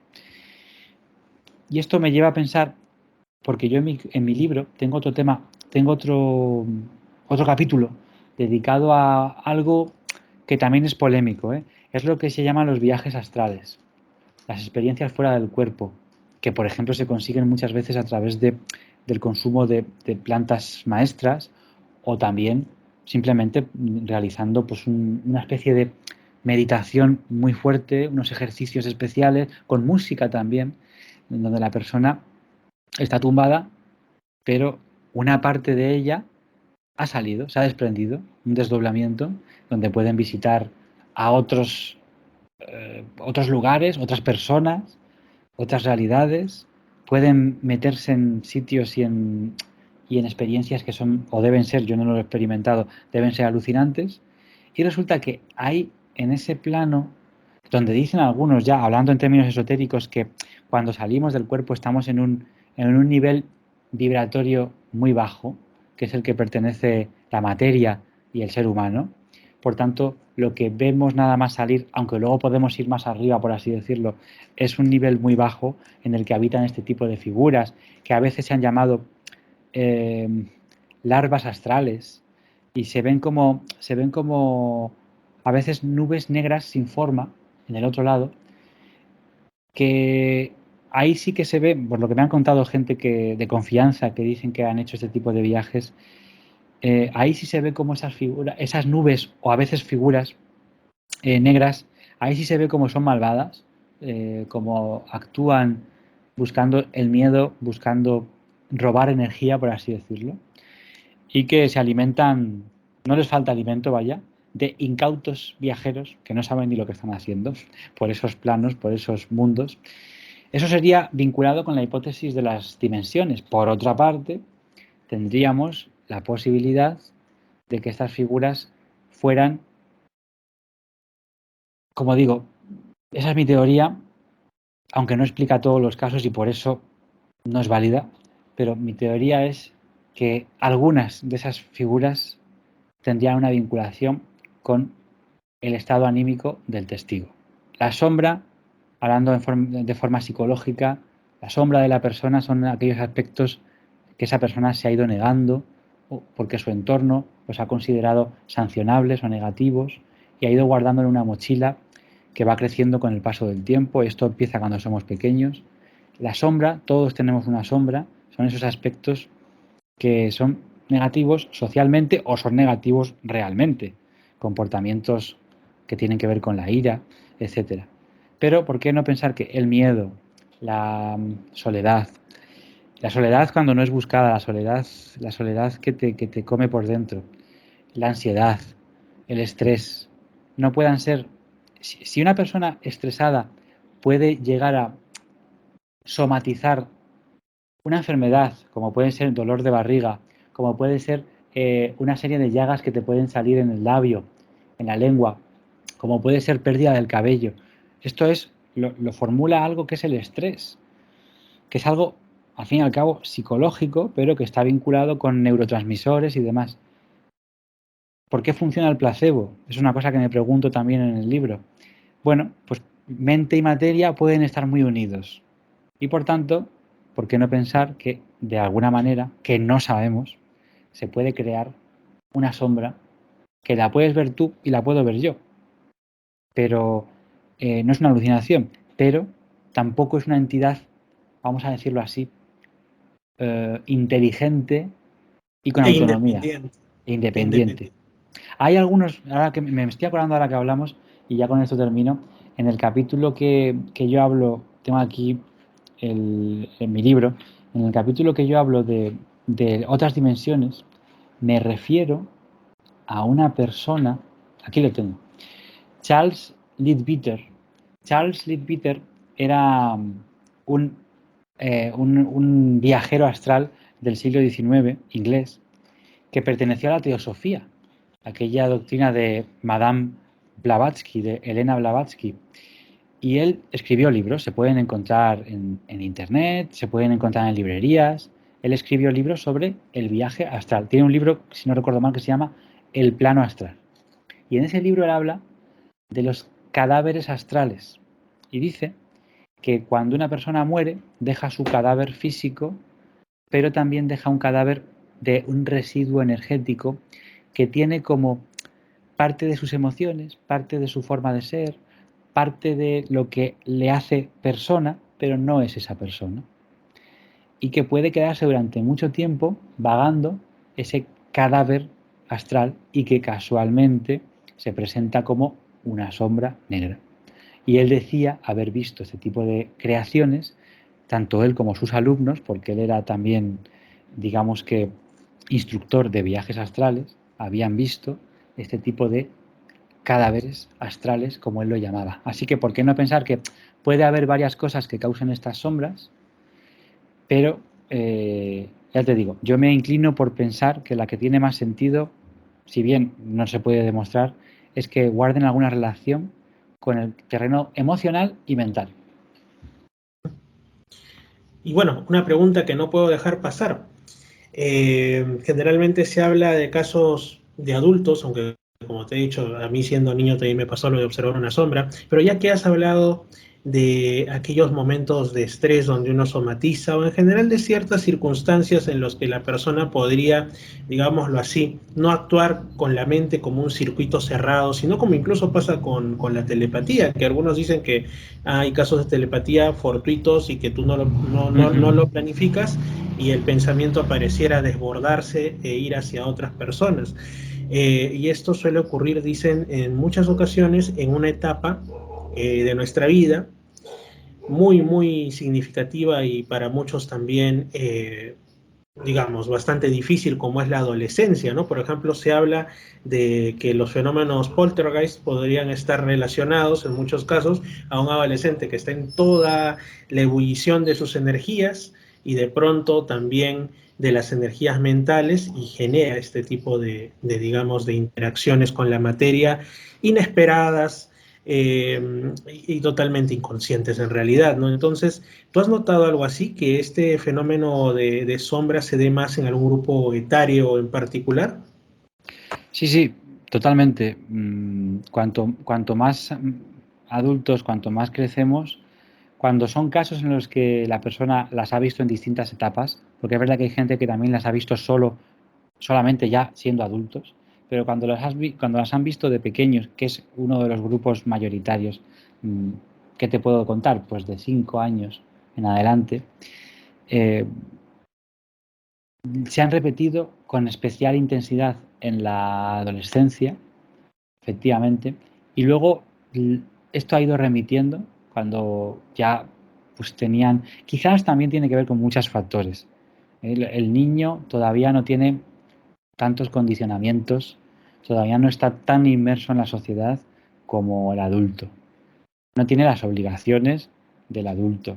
Y esto me lleva a pensar, porque yo en mi libro tengo otro tema, tengo otro capítulo dedicado a algo que también es polémico, ¿eh? Es lo que se llaman los viajes astrales, las experiencias fuera del cuerpo, que por ejemplo se consiguen muchas veces a través del consumo de plantas maestras o también simplemente realizando pues una especie de meditación muy fuerte, unos ejercicios especiales, con música también, en donde la persona está tumbada, pero una parte de ella ha salido, se ha desprendido, un desdoblamiento, donde pueden visitar a otros lugares, otras personas, otras realidades, pueden meterse en sitios y en experiencias que son, o deben ser, yo no lo he experimentado, deben ser alucinantes. Y resulta que hay en ese plano, donde dicen algunos ya, hablando en términos esotéricos, que cuando salimos del cuerpo estamos en un nivel vibratorio muy bajo, que es el que pertenece la materia y el ser humano. Por tanto, lo que vemos nada más salir, aunque luego podemos ir más arriba, por así decirlo, es un nivel muy bajo en el que habitan este tipo de figuras, que a veces se han llamado larvas astrales y se ven como a veces nubes negras sin forma en el otro lado, que ahí sí que se ve, por lo que me han contado gente de confianza que dicen que han hecho este tipo de viajes, ahí sí se ve como esas figuras, esas nubes o a veces figuras negras, ahí sí se ve como son malvadas, como actúan buscando el miedo, buscando robar energía, por así decirlo, y que se alimentan, no les falta alimento, vaya, de incautos viajeros que no saben ni lo que están haciendo por esos planos, por esos mundos. Eso sería vinculado con la hipótesis de las dimensiones. Por otra parte, tendríamos la posibilidad de que estas figuras fueran, como digo, esa es mi teoría, aunque no explica todos los casos y por eso no es válida, pero mi teoría es que algunas de esas figuras tendrían una vinculación con el estado anímico del testigo. La sombra, hablando de forma psicológica, la sombra de la persona son aquellos aspectos que esa persona se ha ido negando porque su entorno los ha considerado sancionables o negativos y ha ido guardando en una mochila que va creciendo con el paso del tiempo. Esto empieza cuando somos pequeños. La sombra, todos tenemos una sombra, son esos aspectos que son negativos socialmente o son negativos realmente. Comportamientos que tienen que ver con la ira, etcétera. Pero ¿por qué no pensar que el miedo, la la soledad cuando no es buscada, la soledad que te come por dentro, la ansiedad, el estrés, no puedan ser... Si una persona estresada puede llegar a somatizar una enfermedad, como puede ser el dolor de barriga, como puede ser una serie de llagas que te pueden salir en el labio, en la lengua, como puede ser pérdida del cabello. Esto es, lo formula algo que es el estrés, que es algo, al fin y al cabo, psicológico, pero que está vinculado con neurotransmisores y demás. ¿Por qué funciona el placebo? Es una cosa que me pregunto también en el libro. Bueno, pues mente y materia pueden estar muy unidos. Y por tanto, ¿por qué no pensar que de alguna manera, que no sabemos, se puede crear una sombra que la puedes ver tú y la puedo ver yo? Pero no es una alucinación, pero tampoco es una entidad, vamos a decirlo así, inteligente y con E autonomía, independiente. e independiente. Independiente. Hay algunos, ahora que me estoy acordando ahora que hablamos, y ya con esto termino, en el capítulo que yo hablo, tengo aquí en mi libro, en el capítulo que yo hablo de otras dimensiones, me refiero a una persona, aquí lo tengo, Charles Leadbeater. Charles Leadbeater era un viajero astral del siglo XIX, inglés, que perteneció a la teosofía, aquella doctrina de Madame Blavatsky, de Elena Blavatsky. Y él escribió libros, se pueden encontrar en internet, se pueden encontrar en librerías. Él escribió libros sobre el viaje astral. Tiene un libro, si no recuerdo mal, que se llama El plano astral. Y en ese libro él habla de los cadáveres astrales. Y dice que cuando una persona muere, deja su cadáver físico, pero también deja un cadáver de un residuo energético que tiene como parte de sus emociones, parte de su forma de ser, parte de lo que le hace persona, pero no es esa persona. Y que puede quedarse durante mucho tiempo vagando ese cadáver astral y que casualmente se presenta como una sombra negra. Y él decía haber visto este tipo de creaciones, tanto él como sus alumnos, porque él era también, digamos que, instructor de viajes astrales, habían visto este tipo de cadáveres astrales, como él lo llamaba. Así que, ¿por qué no pensar que puede haber varias cosas que causen estas sombras? Pero, ya te digo, yo me inclino por pensar que la que tiene más sentido, si bien no se puede demostrar, es que guarden alguna relación con el terreno emocional y mental. Y bueno, una pregunta que no puedo dejar pasar. Generalmente se habla de casos de adultos, aunque como te he dicho, a mí siendo niño también me pasó lo de observar una sombra, pero ya que has hablado de aquellos momentos de estrés donde uno somatiza o en general de ciertas circunstancias en los que la persona podría, digámoslo así, no actuar con la mente como un circuito cerrado, sino como incluso pasa con la telepatía, que algunos dicen que hay casos de telepatía fortuitos y que tú no lo planificas y el pensamiento pareciera desbordarse e ir hacia otras personas. Y esto suele ocurrir, dicen, en muchas ocasiones en una etapa de nuestra vida muy, muy significativa y para muchos también, digamos, bastante difícil como es la adolescencia, ¿no? Por ejemplo, se habla de que los fenómenos poltergeist podrían estar relacionados en muchos casos a un adolescente que está en toda la ebullición de sus energías y de pronto también de las energías mentales y genera este tipo digamos, de interacciones con la materia inesperadas, y totalmente inconscientes en realidad, ¿no? Entonces, ¿tú has notado algo así, que este fenómeno de sombra se dé más en algún grupo etario en particular? Sí, sí, totalmente. Cuanto más adultos, cuanto más crecemos, cuando son casos en los que la persona las ha visto en distintas etapas, porque es verdad que hay gente que también las ha visto solamente ya siendo adultos, pero cuando las han visto de pequeños, que es uno de los grupos mayoritarios, mm, ¿qué te puedo contar? Pues de 5 años en adelante, eh, se han repetido con especial intensidad en la adolescencia, efectivamente, y luego esto ha ido remitiendo cuando ya pues tenían, quizás también tiene que ver con muchos factores. El niño todavía no tiene tantos condicionamientos, todavía no está tan inmerso en la sociedad como el adulto. No tiene las obligaciones del adulto.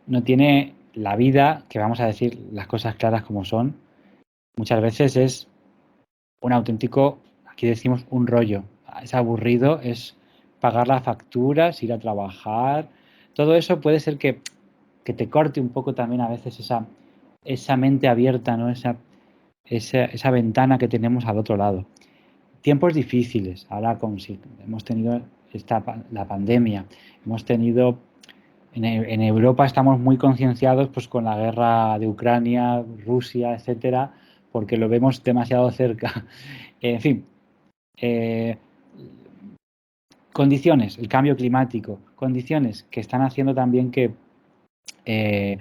No tiene la vida, que vamos a decir las cosas claras como son, muchas veces es un auténtico, aquí decimos un rollo. Es aburrido, es pagar las facturas, ir a trabajar. Todo eso puede ser que te corte un poco también a veces esa mente abierta, ¿no? Esa ventana que tenemos al otro lado. Tiempos difíciles, ahora con si hemos tenido la pandemia, hemos tenido en Europa estamos muy concienciados pues con la guerra de Ucrania, Rusia, etcétera, porque lo vemos demasiado cerca. En fin, eh, condiciones, el cambio climático, condiciones que están haciendo también que,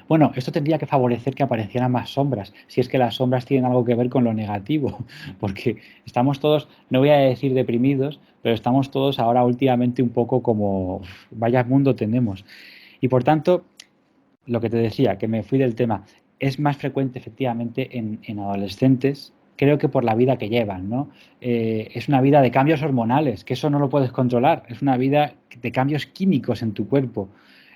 bueno, esto tendría que favorecer que aparecieran más sombras, si es que las sombras tienen algo que ver con lo negativo, porque estamos todos, no voy a decir deprimidos, pero estamos todos ahora últimamente un poco como, vaya mundo tenemos. Y por tanto, lo que te decía, que me fui del tema, es más frecuente efectivamente en adolescentes, creo que por la vida que llevan, ¿no? Es una vida de cambios hormonales, que eso no lo puedes controlar, es una vida de cambios químicos en tu cuerpo,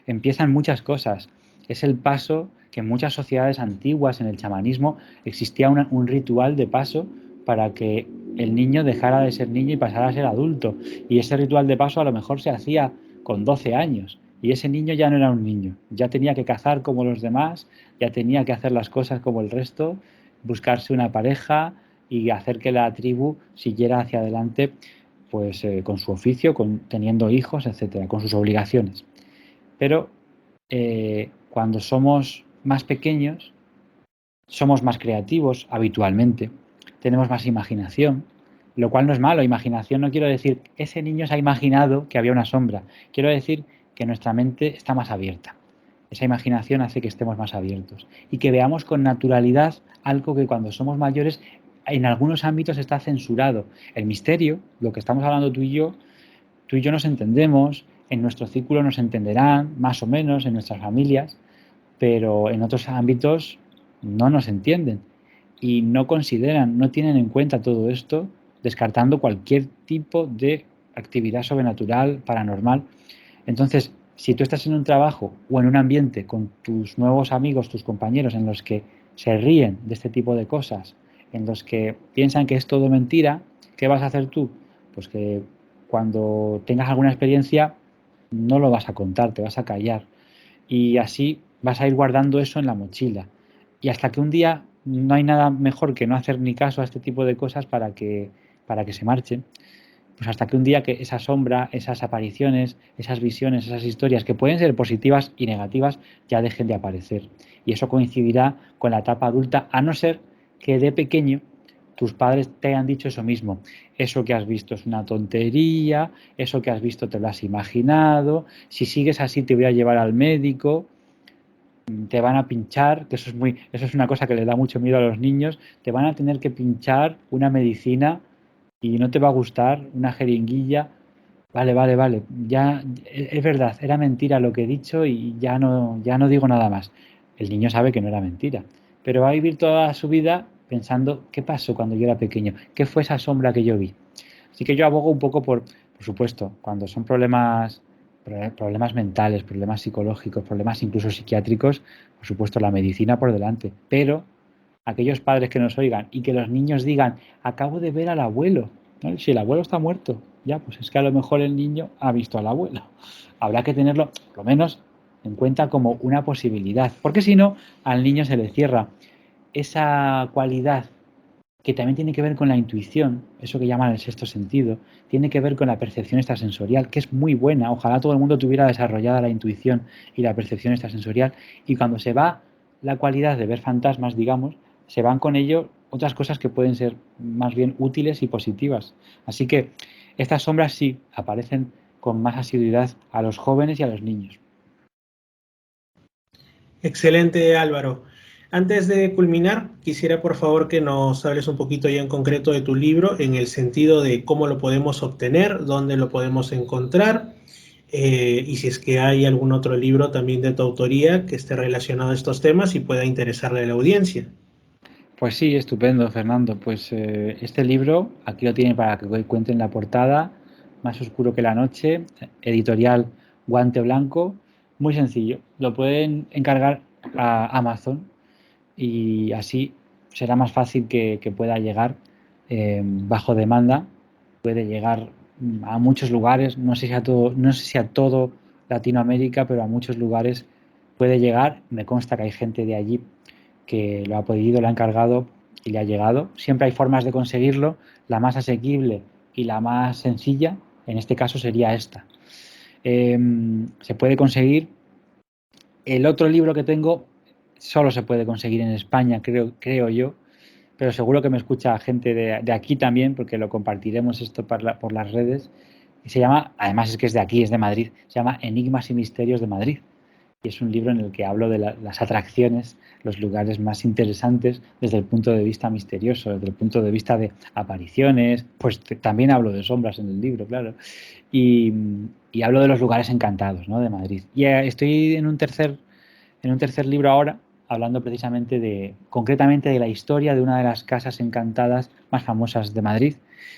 empiezan muchas cosas, es el paso que en muchas sociedades antiguas, en el chamanismo, existía un ritual de paso para que el niño dejara de ser niño y pasara a ser adulto, y ese ritual de paso a lo mejor se hacía con 12 años, y ese niño ya no era un niño, ya tenía que cazar como los demás, ya tenía que hacer las cosas como el resto, buscarse una pareja y hacer que la tribu siguiera hacia adelante pues con su oficio, teniendo hijos, etcétera, con sus obligaciones. Pero cuando somos más pequeños, somos más creativos habitualmente, tenemos más imaginación, lo cual no es malo. Imaginación no quiero decir, ese niño se ha imaginado que había una sombra, quiero decir que nuestra mente está más abierta. Esa imaginación hace que estemos más abiertos y que veamos con naturalidad algo que cuando somos mayores en algunos ámbitos está censurado. El misterio, lo que estamos hablando tú y yo nos entendemos, en nuestro círculo nos entenderán, más o menos, en nuestras familias, pero en otros ámbitos no nos entienden y no consideran, no tienen en cuenta todo esto, descartando cualquier tipo de actividad sobrenatural, paranormal. Entonces, si tú estás en un trabajo o en un ambiente con tus nuevos amigos, tus compañeros, en los que se ríen de este tipo de cosas, en los que piensan que es todo mentira, ¿qué vas a hacer tú? Pues que cuando tengas alguna experiencia no lo vas a contar, te vas a callar. Y así vas a ir guardando eso en la mochila. Y hasta que un día no hay nada mejor que no hacer ni caso a este tipo de cosas para que se marchen. pues hasta que un día que esa sombra, esas apariciones, esas visiones, esas historias que pueden ser positivas y negativas ya dejen de aparecer. Y eso coincidirá con la etapa adulta, a no ser que de pequeño tus padres te hayan dicho eso mismo. Eso que has visto es una tontería, eso que has visto te lo has imaginado, si sigues así te voy a llevar al médico, te van a pinchar, que eso es una cosa que le da mucho miedo a los niños, te van a tener que pinchar una medicina y no te va a gustar, una jeringuilla. Vale, vale, vale, ya es verdad, era mentira lo que he dicho y ya no digo nada más. El niño sabe que no era mentira, pero va a vivir toda su vida pensando qué pasó cuando yo era pequeño, qué fue esa sombra que yo vi. Así que yo abogo un poco por supuesto, cuando son problemas mentales, problemas psicológicos, problemas incluso psiquiátricos, por supuesto la medicina por delante. Pero aquellos padres que nos oigan y que los niños digan, acabo de ver al abuelo, ¿no? Si el abuelo está muerto, ya, pues es que a lo mejor el niño ha visto al abuelo. Habrá que tenerlo, por lo menos, en cuenta como una posibilidad, porque si no, al niño se le cierra esa cualidad que también tiene que ver con la intuición, eso que llaman el sexto sentido, tiene que ver con la percepción extrasensorial, que es muy buena. Ojalá todo el mundo tuviera desarrollada la intuición y la percepción extrasensorial. Y cuando se va la cualidad de ver fantasmas, digamos, se van con ello otras cosas que pueden ser más bien útiles y positivas. Así que estas sombras sí aparecen con más asiduidad a los jóvenes y a los niños. Excelente, Álvaro. Antes de culminar, quisiera por favor que nos hables un poquito ya en concreto de tu libro, en el sentido de cómo lo podemos obtener, dónde lo podemos encontrar, y si es que hay algún otro libro también de tu autoría que esté relacionado a estos temas y pueda interesarle a la audiencia. Pues sí, estupendo, Fernando. Pues este libro, aquí lo tiene para que cuente en la portada, Más oscuro que la noche, editorial Guante Blanco, muy sencillo. Lo pueden encargar a Amazon y así será más fácil que pueda llegar bajo demanda. Puede llegar a muchos lugares, no sé si a todo, no sé si a todo Latinoamérica, pero a muchos lugares puede llegar. Me consta que hay gente de allí que lo ha pedido, lo ha encargado y le ha llegado. Siempre hay formas de conseguirlo. La más asequible y la más sencilla, en este caso, sería esta. Se puede conseguir. El otro libro que tengo solo se puede conseguir en España, creo yo, pero seguro que me escucha gente de aquí también, porque lo compartiremos esto por las redes. Y se llama, además es que es de aquí, es de Madrid, se llama Enigmas y Misterios de Madrid. Y es un libro en el que hablo de las atracciones, los lugares más interesantes desde el punto de vista misterioso, desde el punto de vista de apariciones, pues también hablo de sombras en el libro, claro, y, y hablo de los lugares encantados, ¿no? De Madrid. Y estoy en un tercer libro ahora, hablando precisamente concretamente de la historia de una de las casas encantadas más famosas de Madrid,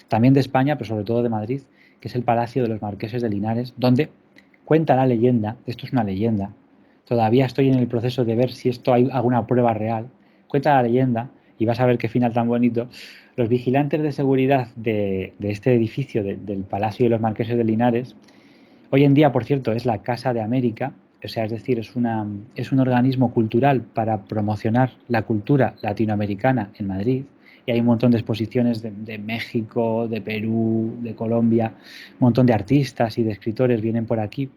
también de España, pero sobre todo de Madrid, que es el Palacio de los Marqueses de Linares, donde cuenta la leyenda, esto es una leyenda, todavía estoy en el proceso de ver si esto hay alguna prueba real, cuenta la leyenda, y vas a ver qué final tan bonito, los vigilantes de seguridad de este edificio, del Palacio de los Marqueses de Linares, hoy en día, por cierto, es la Casa de América, o sea, es decir, es un organismo cultural para promocionar la cultura latinoamericana en Madrid. Y hay un montón de exposiciones de México, de Perú, de Colombia, un montón de artistas y de escritores vienen por aquí.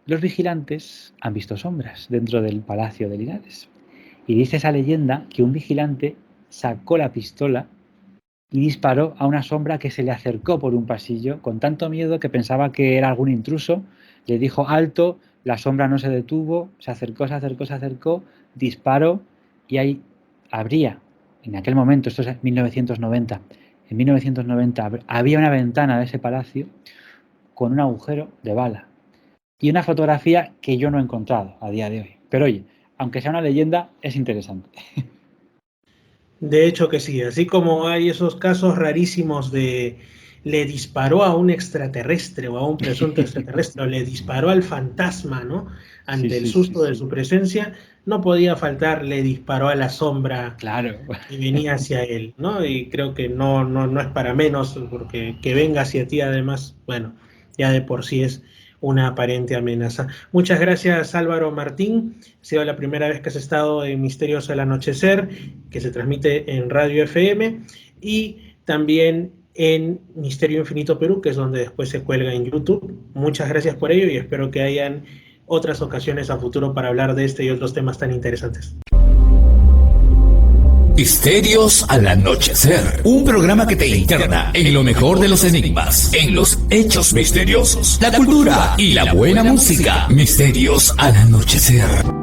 Los vigilantes han visto sombras dentro del Palacio de Linares. Y dice esa leyenda que un vigilante sacó la pistola y disparó a una sombra que se le acercó por un pasillo con tanto miedo que pensaba que era algún intruso. Le dijo alto, la sombra no se detuvo, se acercó, se acercó, se acercó, disparó y ahí habría, en aquel momento, esto es 1990, en 1990 había una ventana de ese palacio con un agujero de bala y una fotografía que yo no he encontrado a día de hoy. Pero oye, aunque sea una leyenda, es interesante. De hecho que sí, así como hay esos casos rarísimos de le disparó a un extraterrestre o a un presunto extraterrestre o le disparó al fantasma, ¿no? Sí, Ante el sí, sí, susto de sí. su presencia, no podía faltar, le disparó a la sombra Claro. que venía hacia él, ¿no? Y creo que no es para menos, porque que venga hacia ti además, bueno, ya de por sí es una aparente amenaza. Muchas gracias, Álvaro Martín. Ha sido la primera vez que has estado en Misterios al Anochecer, que se transmite en Radio FM, y también en Misterio Infinito Perú, que es donde después se cuelga en YouTube. Muchas gracias por ello y espero que hayan otras ocasiones a futuro para hablar de este y otros temas tan interesantes. Misterios al anochecer, un programa que te interna en lo mejor de los enigmas, en los hechos misteriosos, la cultura y la buena música. Misterios al anochecer.